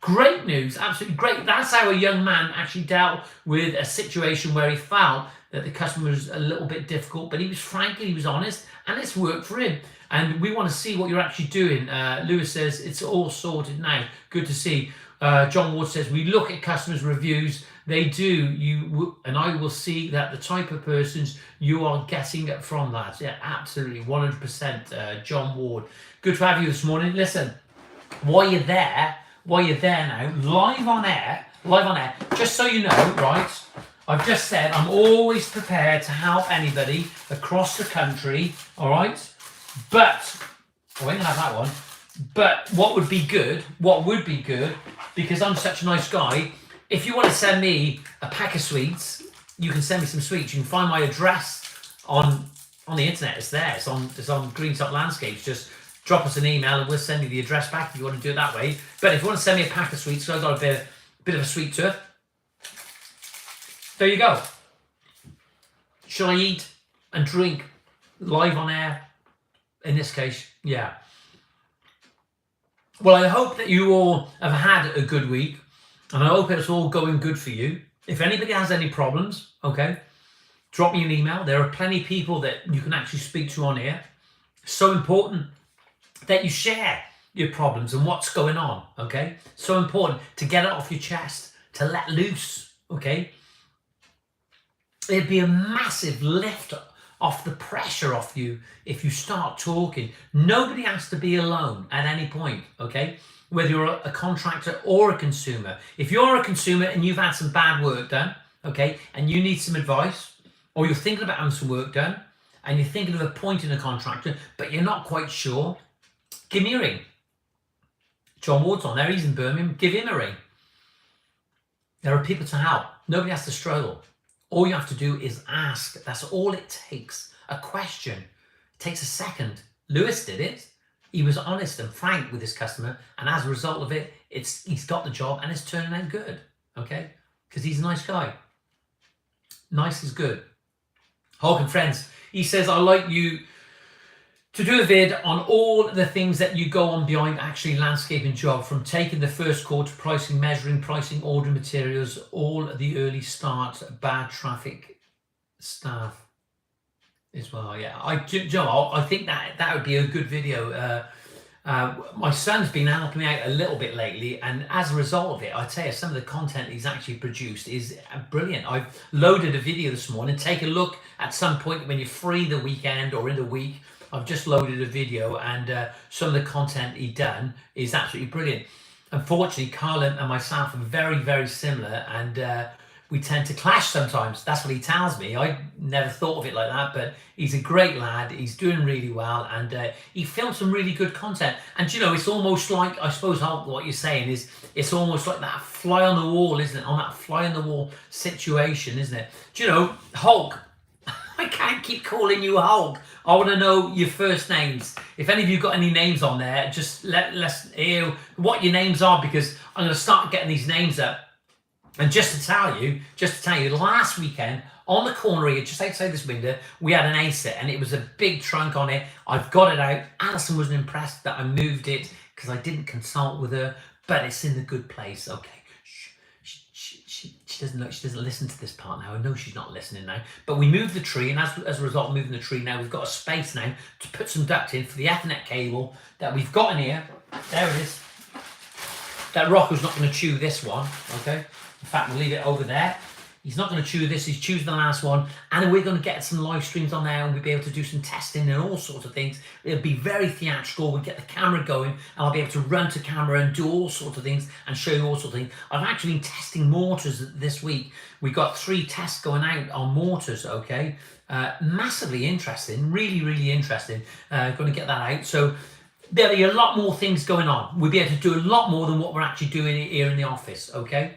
Speaker 1: Great news, absolutely great. That's how a young man actually dealt with a situation where he felt that the customer was a little bit difficult, but he was honest, and it's worked for him. And we want to see what you're actually doing. Lewis says, it's all sorted now. Good to see. John Ward says, we look at customers' reviews. They do. And I will see that the type of persons you are getting from that. Yeah, absolutely, 100%. John Ward. Good to have you this morning. Listen, while you're there, while you're there now, live on air, just so you know, right? I've just said I'm always prepared to help anybody across the country, all right? But, I ain't gonna have that one. But what would be good, because I'm such a nice guy, if you want to send me a pack of sweets, you can send me some sweets. You can find my address on the internet. It's there. It's on Greentop Landscapes. Just drop us an email and we'll send you the address back if you want to do it that way. But if you want to send me a pack of sweets, so I've got a bit of a sweet tooth. There you go. Shall I eat and drink live on air? In this case, yeah. Well, I hope that you all have had a good week, and I hope it's all going good for you. If anybody has any problems, okay, drop me an email. There are plenty of people that you can actually speak to on here. So important that you share your problems and what's going on, okay? So important to get it off your chest, to let loose, okay? It'd be a massive lift off the pressure off you if you start talking. Nobody has to be alone at any point, okay? Whether you're a contractor or a consumer. If you're a consumer and you've had some bad work done, okay, and you need some advice, or you're thinking about having some work done, and you're thinking of appointing a contractor, but you're not quite sure, give me a ring. John Ward's on there, he's in Birmingham, give him a ring. There are people to help. Nobody has to struggle. All you have to do is ask. That's all it takes. A question. It takes a second. Lewis did it. He was honest and frank with his customer, and as a result of it, he's got the job and it's turning out good. Okay? Because he's a nice guy. Nice is good. Hulk and Friends, he says, I'd like you to do a vid on all the things that you go on behind actually landscaping job, from taking the first call to pricing, measuring, pricing, ordering materials, all the early start, bad traffic, staff as well. Yeah, I think that would be a good video. My son's been helping me out a little bit lately, and as a result of it, I tell you, some of the content he's actually produced is brilliant. I've loaded a video this morning. Take a look at some point when you're free the weekend or in the week. I've just loaded a video, and some of the content he done is absolutely brilliant. Unfortunately, Carl and myself are very, very similar, and we tend to clash sometimes. That's what he tells me. I never thought of it like that, but he's a great lad. He's doing really well, and he filmed some really good content. And you know, it's almost like, I suppose, Hulk, what you're saying is, it's almost like that fly on the wall, isn't it? On that fly on the wall situation, isn't it? Do you know, Hulk? I can't keep calling you Hulk. I want to know your first names. If any of you got any names on there, just let's hear what your names are, because I'm going to start getting these names up. And just to tell you, last weekend on the corner here, just outside this window, we had an acer, and it was a big trunk on it. I've got it out. Alison wasn't impressed that I moved it because I didn't consult with her, but it's in the good place. Okay. She doesn't listen to this part now. I know she's not listening now. But we moved the tree, and as a result of moving the tree, now we've got a space now to put some duct in for the Ethernet cable that we've got in here. There it is. That Rocco's not going to chew this one, okay? In fact, we'll leave it over there. He's not going to chew this. He's choosing the last one. And we're going to get some live streams on there, and we'll be able to do some testing and all sorts of things. It'll be very theatrical. We'll get the camera going, and I'll be able to run to camera and do all sorts of things and show you all sorts of things. I've actually been testing mortars this week. We got 3 tests going out on mortars, okay? Massively interesting. Really, really interesting. Going to get that out. So there'll be a lot more things going on. We'll be able to do a lot more than what we're actually doing here in the office, okay?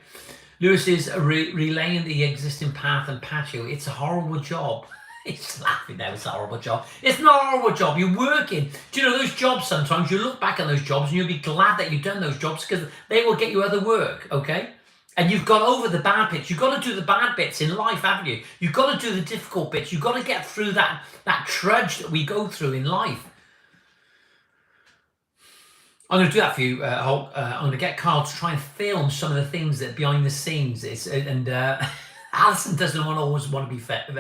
Speaker 1: Lewis is relaying the existing path and patio. It's a horrible job. He's laughing now. It's a horrible job. It's not a horrible job. You're working. Do you know those jobs sometimes? You look back at those jobs and you'll be glad that you've done those jobs, because they will get you other work, okay? And you've got over the bad bits. You've got to do the bad bits in life, haven't you? You've got to do the difficult bits. You've got to get through that trudge that we go through in life. I'm going to do that for you, Hulk. I'm going to get Carl to try and film some of the things that behind the scenes is, and Alison doesn't always want to be filmed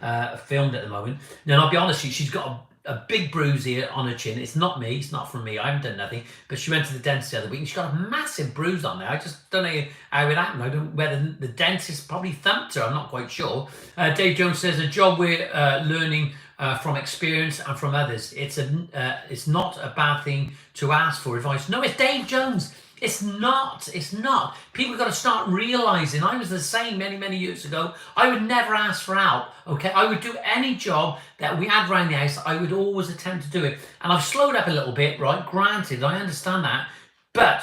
Speaker 1: at the moment. Now, I'll be honest with you, she's got a big bruise here on her chin. It's not me. It's not from me. I haven't done nothing. But she went to the dentist the other week, and she's got a massive bruise on there. I just don't know how it happened. I don't know whether the dentist probably thumped her. I'm not quite sure. Dave Jones says, a job we're learning from experience and from others. It's not a bad thing to ask for advice. No, it's Dave Jones. It's not. It's not. People have got to start realizing. I was the same many years ago. I would never ask for help. Okay, I would do any job that we had around the house. I would always attempt to do it, and I've slowed up a little bit. Right, granted, I understand that, but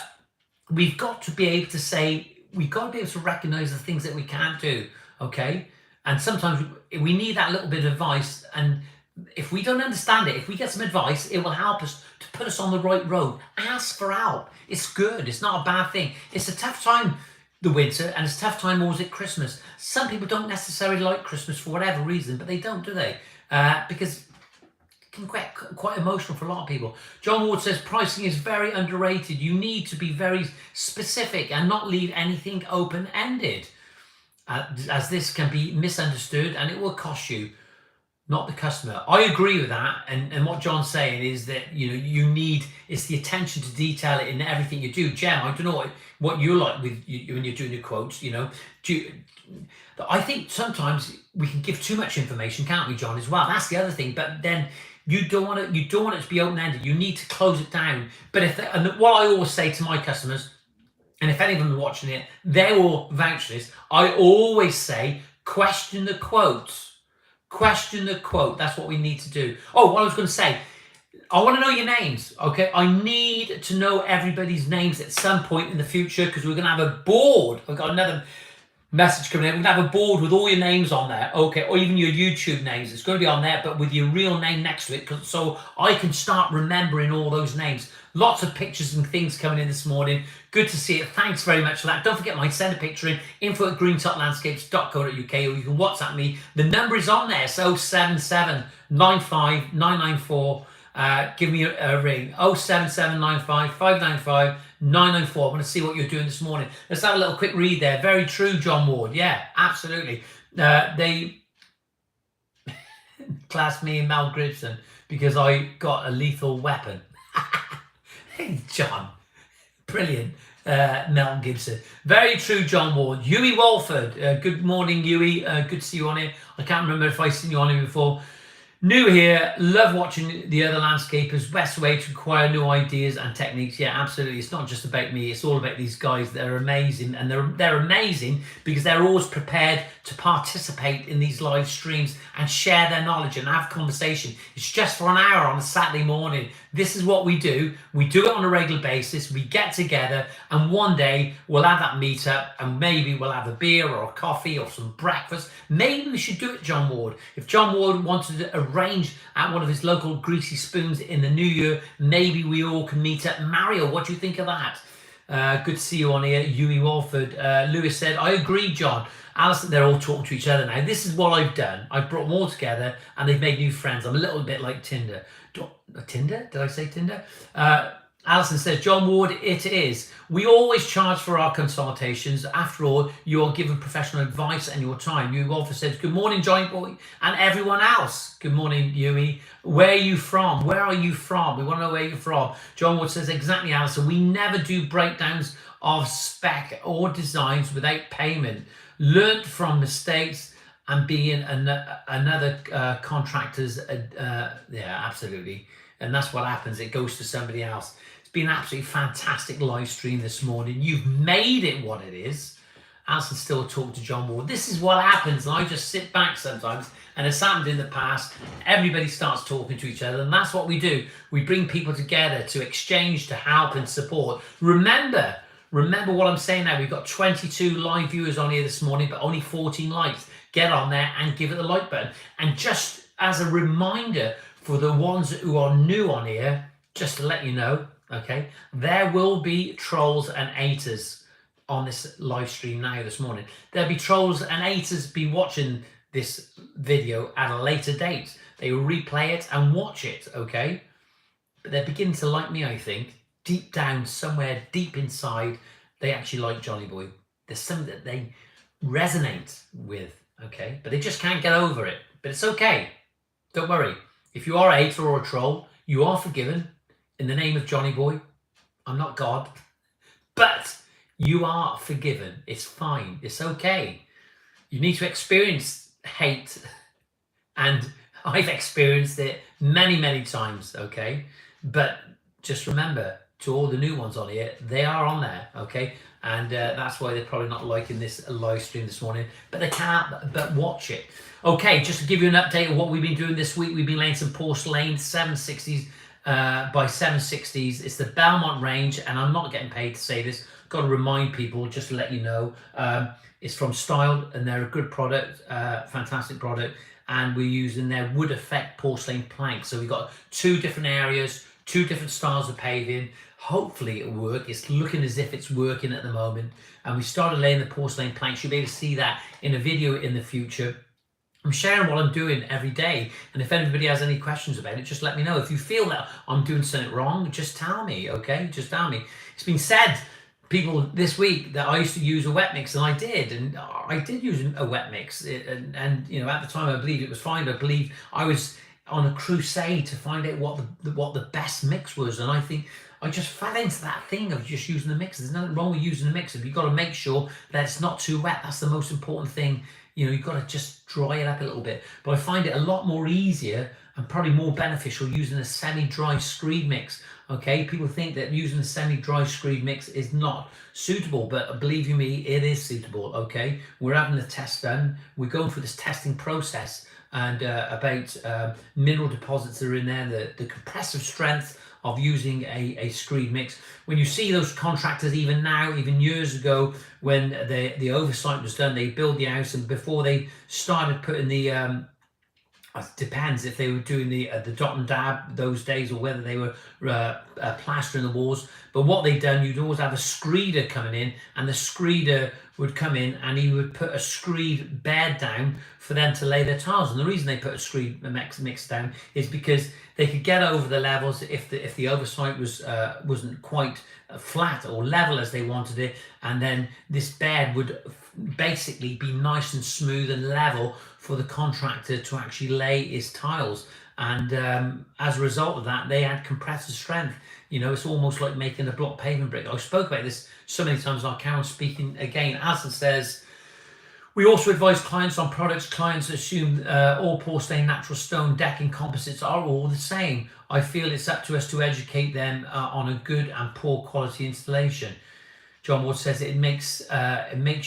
Speaker 1: we've got to be able to say, we've got to be able to recognize the things that we can't do. Okay, and sometimes we need that little bit of advice, and if we don't understand it, if we get some advice, it will help us to put us on the right road. Ask for help. It's good. It's not a bad thing. It's a tough time, the winter, and it's a tough time always at Christmas. Some people don't necessarily like Christmas for whatever reason, but they don't, do they? Because it can get quite emotional for a lot of people. John Ward says pricing is very underrated. You need to be very specific and not leave anything open-ended, as this can be misunderstood and it will cost you, not the customer. I agree with that, and what John's saying is that you need, it's the attention to detail in everything you do. Jem, I don't know what you like with you when you're doing your quotes. I think sometimes we can give too much information, can't we, John? As well, that's the other thing. But then you don't want it to be open ended. You need to close it down. But and what I always say to my customers, and if any of them are watching it, they will vouch for this. I always say, question the quotes. Question the quote. That's what we need to do. Oh, what I was going to say, I want to know your names. Okay, I need to know everybody's names at some point in the future, because we're going to have a board. I've got another message coming in. We're going to have a board with all your names on there, okay, or even your YouTube names. It's going to be on there, but with your real name next to it, so I can start remembering all those names. Lots of pictures and things coming in this morning. Good to see it. Thanks very much for that. Don't forget, send a picture in, info@greentoplandscapes.co.uk, or you can WhatsApp me. The number is on there. It's 077 95 994. Give me a ring. 077 95 595 994. I want to see what you're doing this morning. Let's have a little quick read there. Very true, John Ward. Yeah, absolutely. They classed me and Mel Gibson because I got a lethal weapon. Hey, John. Brilliant. Mel Gibson. Very true, John Ward. Huey Walford. Good morning, Huey. Good to see you on here. I can't remember if I've seen you on here before. New here, love watching the other landscapers. Best way to acquire new ideas and techniques. Yeah, absolutely. It's not just about me. It's all about these guys that are amazing, and they're amazing because they're always prepared to participate in these live streams and share their knowledge and have conversation. It's just for an hour on a Saturday morning. This is what we do. We do it on a regular basis. We get together, and one day we'll have that meetup, and maybe we'll have a beer or a coffee or some breakfast. Maybe we should do it, John Ward. If John Ward wanted to arrange at one of his local greasy spoons in the new year, maybe we all can meet up. Mario, what do you think of that? Good to see you on here. Huey Walford. Lewis said, I agree, John. Alison, they're all talking to each other now. This is what I've done. I've brought them all together and they've made new friends. I'm a little bit like Tinder. Tinder? Did I say Tinder? Alison says, John Ward, it is. We always charge for our consultations. After all, you are given professional advice and your time. You also says, good morning, Joint Boy, and everyone else. Good morning, Huey. Where are you from? Where are you from? We want to know where you're from. John Ward says, exactly, Alison. We never do breakdowns of spec or designs without payment. Learned from mistakes and being another contractor's. Yeah, absolutely. And that's what happens. It goes to somebody else. It's been an absolutely fantastic live stream this morning. You've made it what it is. Alison still talking to John Ward. This is what happens. And I just sit back sometimes, and it's happened in the past. Everybody starts talking to each other, and that's what we do. We bring people together to exchange, to help and support. Remember what I'm saying now. We've got 22 live viewers on here this morning, but only 14 likes. Get on there and give it the like button. And just as a reminder for the ones who are new on here, just to let you know, okay, there will be trolls and haters on this live stream now this morning. There'll be trolls and haters be watching this video at a later date. They will replay it and watch it, okay? But they're beginning to like me, I think. Deep down, somewhere deep inside, they actually like Johnny Boy. There's something that they resonate with, okay? But they just can't get over it. But it's okay. Don't worry. If you are a hater or a troll, you are forgiven in the name of Johnny Boy. I'm not God. But you are forgiven. It's fine. It's okay. You need to experience hate. And I've experienced it many times, okay? But just remember to all the new ones on here, they are on there, okay? And that's why they're probably not liking this live stream this morning, but they can't but watch it. Okay, just to give you an update of what we've been doing this week, we've been laying some porcelain 760s by 760s. It's the Belmont range, and I'm not getting paid to say this. Got to remind people, just to let you know, it's from Style, and they're a good product, fantastic product, and we're using their wood effect porcelain planks. So we've got 2 different areas, 2 different styles of paving. Hopefully it'll work. It's looking as if it's working at the moment. And we started laying the porcelain planks. You'll be able to see that in a video in the future. I'm sharing what I'm doing every day, and if anybody has any questions about it, just let me know. If you feel that I'm doing something wrong, just tell me, okay? Just tell me. It's been said, people, this week, that I used to use a wet mix, and I did use a wet mix, and you know, at the time I believed it was fine. I believe I was on a crusade to find out what the best mix was, and I think I just fell into that thing of just using the mix. There's nothing wrong with using the mixer. You've got to make sure that it's not too wet. That's the most important thing. You know, you've got to just dry it up a little bit. But I find it a lot more easier and probably more beneficial using a semi-dry screed mix. Okay, people think that using a semi-dry screed mix is not suitable, but believe you me, it is suitable. Okay, we're having the test done. We're going through this testing process, and about mineral deposits that are in there, the compressive strength of using a screed mix. When you see those contractors, even now, even years ago, when the oversight was done, they build the house, and before they started putting the it depends if they were doing the dot and dab those days, or whether they were plastering the walls. But what they'd done, you'd always have a screeder coming in, and the screeder would come in and he would put a screed bed down for them to lay their tiles. And the reason they put a screed mix down is because they could get over the levels if the oversight wasn't quite flat or level as they wanted it, and then this bed would basically be nice and smooth and level for the contractor to actually lay his tiles. And as a result of that, they had compressive strength. You know, it's almost like making a block paving brick. I spoke about this so many times on camera. Speaking again, Alison says, we also advise clients on products. Clients assume all porcelain, natural stone, decking, composites are all the same. I feel it's up to us to educate them on a good and poor quality installation. John Ward says it makes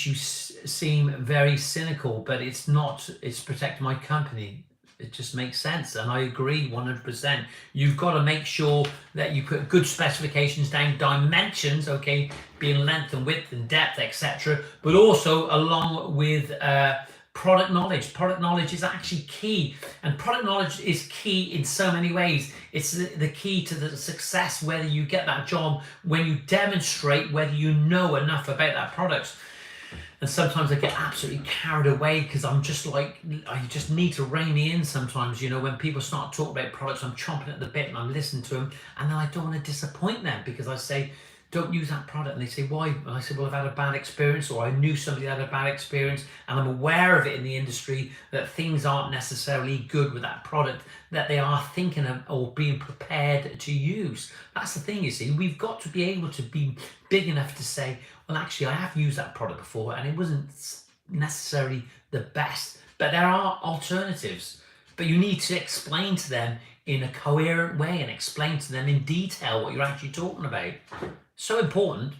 Speaker 1: you seem very cynical, but it's not. It's protecting my company. It just makes sense, and I agree 100%. You've got to make sure that you put good specifications down, dimensions, okay, being length and width and depth, etc. But also along with product knowledge. Product knowledge is actually key, and product knowledge is key in so many ways. It's the key to the success, whether you get that job, when you demonstrate whether you know enough about that product. And sometimes I get absolutely carried away because I'm just like, I just need to rein me in sometimes. You know, when people start talking about products, I'm chomping at the bit and I'm listening to them, and then I don't want to disappoint them because I say, don't use that product. And they say, why? And I said, well, I've had a bad experience, or I knew somebody had a bad experience, and I'm aware of it in the industry that things aren't necessarily good with that product that they are thinking of or being prepared to use. That's the thing, you see. We've got to be able to be big enough to say, well, actually, I have used that product before and it wasn't necessarily the best, but there are alternatives. But you need to explain to them in a coherent way and explain to them in detail what you're actually talking about. So important.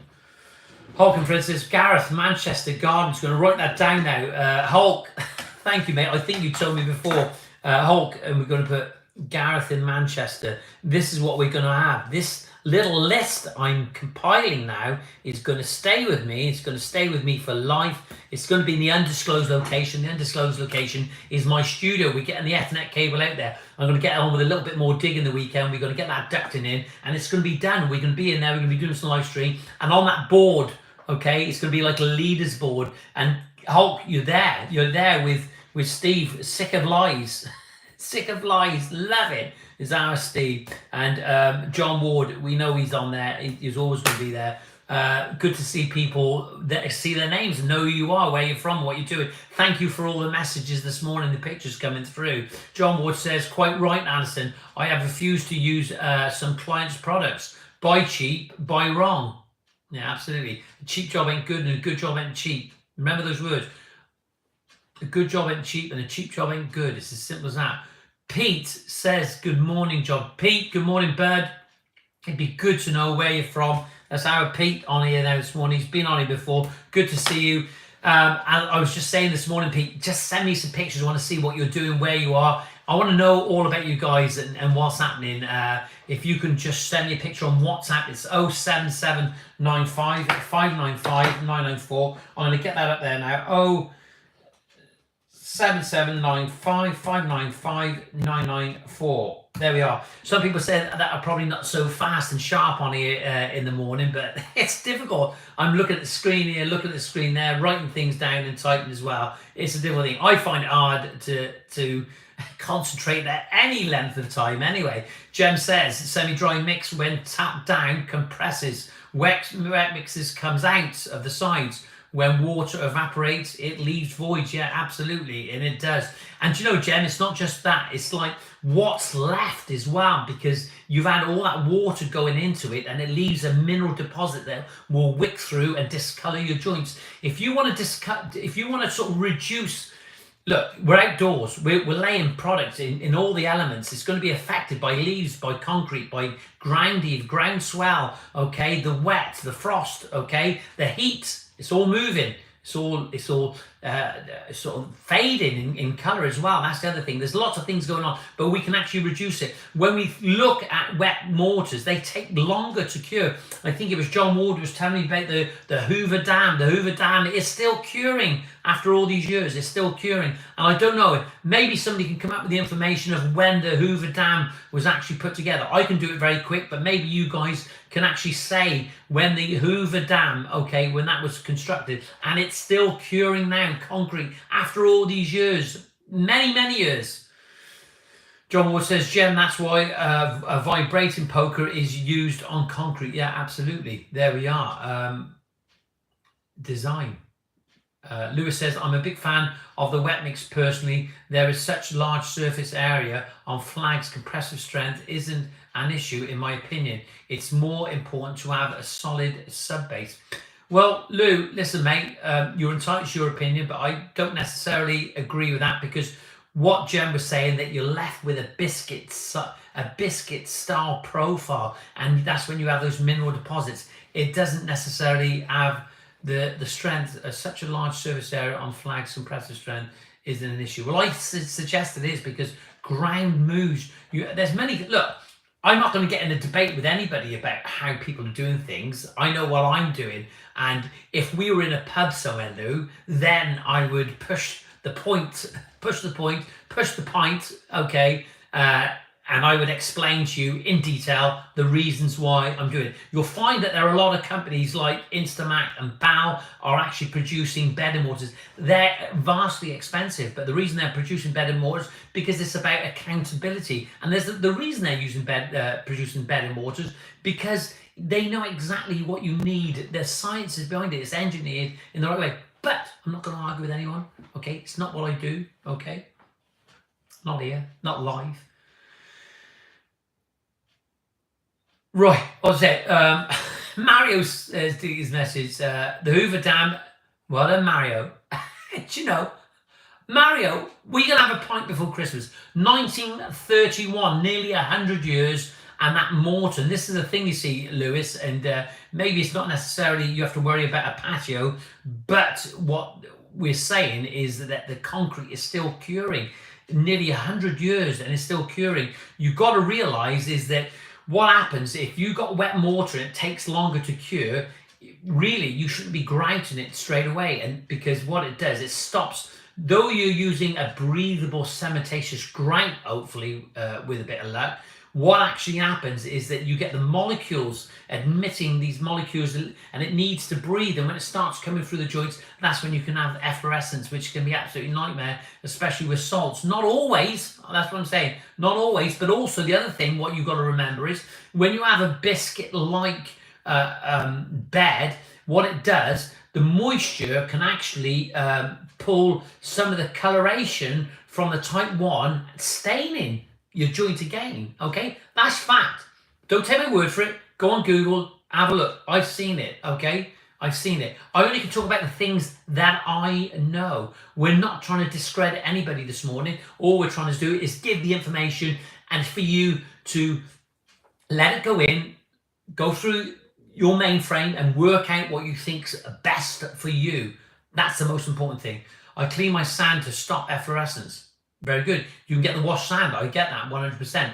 Speaker 1: Hulk and Francis, Gareth, Manchester Gardens, going to write that down now. Hulk, thank you, mate. I think you told me before, Hulk, and we're going to put Gareth in Manchester. This is what we're going to have. This little list I'm compiling now is going to stay with me. It's going to stay with me for life. It's going to be in the undisclosed location. The undisclosed location is my studio. We're getting the Ethernet cable out there. I'm going to get on with a little bit more digging the weekend. We're going to get that ducting in, and it's going to be done. We're going to be in there. We're going to be doing some live stream, and on that board, okay, it's going to be like a leaders board. And Hulk, you're there. You're there with Steve. Sick of lies. Sick of lies. Love it. Is our Steve. And John Ward, we know he's on there. He's always going to be there. Good to see people that see their names and know who you are, where you're from, what you're doing. Thank you for all the messages this morning, the pictures coming through. John Ward says, quite right, Alison. I have refused to use some clients' products. Buy cheap, buy wrong. Yeah, absolutely. A cheap job ain't good and a good job ain't cheap. Remember those words. A good job ain't cheap and a cheap job ain't good. It's as simple as that. Pete says, good morning, John. Pete, good morning, bird. It'd be good to know where you're from. That's our Pete on here now this morning. He's been on here before. Good to see you. I was just saying this morning, Pete, just send me some pictures. I want to see what you're doing, where you are. I want to know all about you guys and what's happening. If you can just send me a picture on WhatsApp, it's 07795 595 994. I'm going to get that up there now. 7795 595 994. There we are. Some people say that are probably not so fast and sharp on here in the morning, but it's difficult. I'm looking at the screen here, looking at the screen there, writing things down and typing as well. It's a difficult thing. I find it hard to concentrate at any length of time anyway. Jem says semi-dry mix when tapped down compresses. Wet mixes comes out of the sides. When water evaporates, it leaves voids. Yeah, absolutely. And it does. And you know, Jen, it's not just that. It's like what's left as well, because you've had all that water going into it and it leaves a mineral deposit that will wick through and discolor your joints. If you want to sort of reduce, look, we're outdoors. We're laying products in all the elements. It's going to be affected by leaves, by concrete, by ground heave, ground swell, okay, the wet, the frost, okay, the heat. It's all moving. It's all sort of fading in colour as well. That's the other thing. There's lots of things going on, but we can actually reduce it. When we look at wet mortars, they take longer to cure. I think it was John Ward who was telling me about the Hoover Dam. The Hoover Dam is still curing after all these years. It's still curing. And I don't know, maybe somebody can come up with the information of when the Hoover Dam was actually put together. I can do it very quick, but maybe you guys can actually say when the Hoover Dam, okay, when that was constructed, and it's still curing now, concrete, after all these years, many years. John Ward says, Jem, that's why a vibrating poker is used on concrete. Yeah, absolutely. There we are. Design. Lewis says, I'm a big fan of the wet mix personally. There is such large surface area on flags. Compressive strength isn't an issue in my opinion. It's more important to have a solid sub base. Well, Lou, listen, mate, you're entitled to your opinion, but I don't necessarily agree with that, because what Jen was saying, that you're left with a biscuit style profile, and that's when you have those mineral deposits. It doesn't necessarily have the strength of such a large surface area on flags. Compressive strength isn't an issue. Well, I suggest it is, because ground moves. There's many, look, I'm not going to get in a debate with anybody about how people are doing things. I know what I'm doing. And if we were in a pub somewhere, Lou, then I would push the pint, okay, and I would explain to you in detail the reasons why I'm doing it. You'll find that there are a lot of companies like Instamac and Bow are actually producing bedding mortars. They're vastly expensive, but the reason they're producing bedding mortars because it's about accountability. And there's the reason they're using producing bedding mortars, because they know exactly what you need. There's science is behind it. It's engineered in the right way. But I'm not going to argue with anyone. Okay, it's not what I do. Okay, not here, not live. Right, what's it? Mario says to his message, the Hoover Dam. Well done, Mario. Do you know, Mario, we're going to have a pint before Christmas. 1931, nearly 100 years, and that mortar. And this is the thing, you see, Lewis, and maybe it's not necessarily you have to worry about a patio, but what we're saying is that the concrete is still curing. Nearly 100 years, and it's still curing. You've got to realise is that what happens if you got wet mortar and it takes longer to cure, really you shouldn't be grouting it straight away. And because what it does, it stops, though you're using a breathable cementitious grout, hopefully with a bit of luck, what actually happens is that you get the molecules emitting these molecules, and it needs to breathe. And when it starts coming through the joints, that's when you can have efflorescence, which can be absolutely nightmare, especially with salts. Not always, that's what I'm saying, not always, but also the other thing, what you've got to remember is when you have a biscuit-like bed, what it does, the moisture can actually pull some of the coloration from the type 1, staining your joint again, okay? That's fact. Don't take my word for it. Go on Google, have a look. I've seen it, okay? I've seen it. I only can talk about the things that I know. We're not trying to discredit anybody this morning. All we're trying to do is give the information and for you to let it go in, Go through your mainframe and work out what you think's best for you. That's the most important thing. I clean my sand to stop efflorescence. Very good. You can get the wash sand. I get that 100%.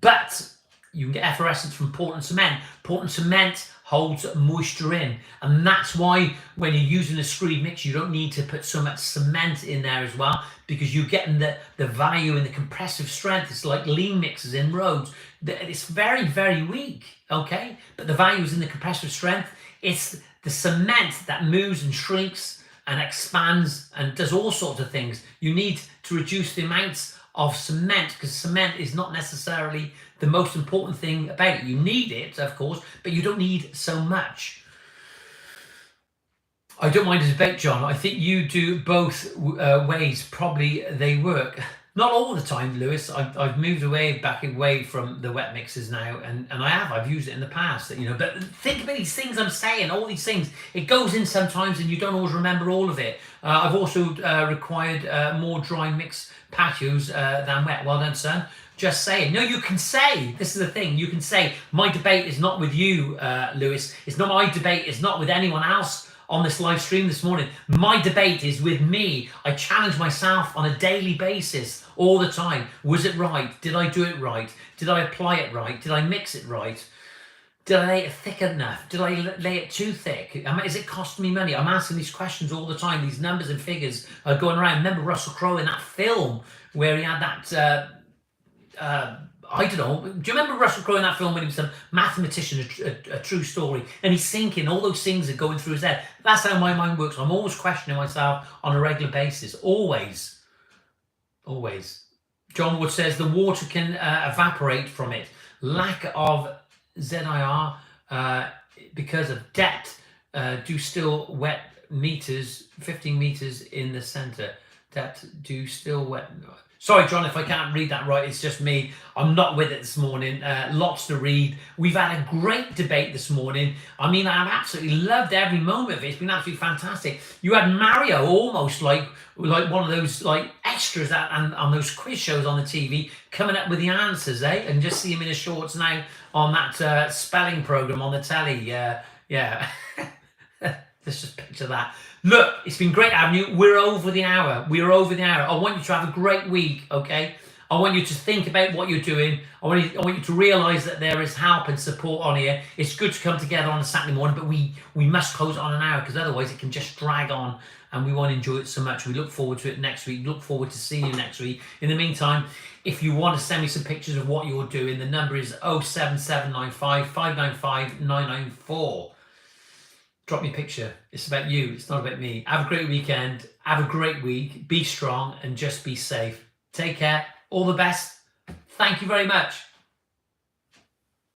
Speaker 1: But you can get efflorescence from Portland cement. Portland cement holds moisture in, and that's why when you're using a screed mix, you don't need to put so much cement in there as well, because you're getting the value in the compressive strength. It's like lean mixes in roads. It's very, very weak, okay? But the value is in the compressive strength. It's the cement that moves and shrinks and expands and does all sorts of things. You need to reduce the amounts of cement, because cement is not necessarily the most important thing about it. You need it, of course, but you don't need so much. I don't mind a debate, John. I think you do both ways. Probably they work. Not all the time, Lewis. I've moved away from the wet mixes now, and I've used it in the past, you know. But think about these things I'm saying, all these things. It goes in sometimes, and you don't always remember all of it. I've also required more dry mix patios than wet. Well done, son. Just saying. No, you can say, this is the thing, you can say, my debate is not with you, Lewis. It's not my debate. It's not with anyone else on this live stream this morning. My debate is with me. I challenge myself on a daily basis, all the time. Was it right? Did I do it right? Did I apply it right? Did I mix it right? Did I lay it thick enough? Did I lay it too thick? Is it costing me money? I'm asking these questions all the time. These numbers and figures are going around. Remember Russell Crowe in that film where he had that, I don't know. Do you remember Russell Crowe in that film when he was a mathematician, a true story? And he's thinking, all those things are going through his head. That's how my mind works. I'm always questioning myself on a regular basis. Always. Always. John Wood says the water can evaporate from it. Lack of ZIR because of depth. Do still wet meters, 15 meters in the center. Depth do still wet. Sorry, John, if I can't read that right, it's just me. I'm not with it this morning. Lots to read. We've had a great debate this morning. I mean, I've absolutely loved every moment of it. It's been absolutely fantastic. You had Mario almost like one of those like extras on those quiz shows on the TV coming up with the answers, eh? And just see him in his shorts now on that spelling program on the telly. Yeah. Let's just picture that. Look, it's been great having you. We're over the hour. I want you to have a great week, okay? I want you to think about what you're doing. I want you to realise that there is help and support on here. It's good to come together on a Saturday morning, but we must close it on an hour, because otherwise it can just drag on and we won't enjoy it so much. We look forward to it next week. Look forward to seeing you next week. In the meantime, if you want to send me some pictures of what you're doing, the number is 07795 595 994. Drop me a picture. It's about you. It's not about me. Have a great weekend. Have a great week. Be strong and just be safe. Take care. All the best. Thank you very much.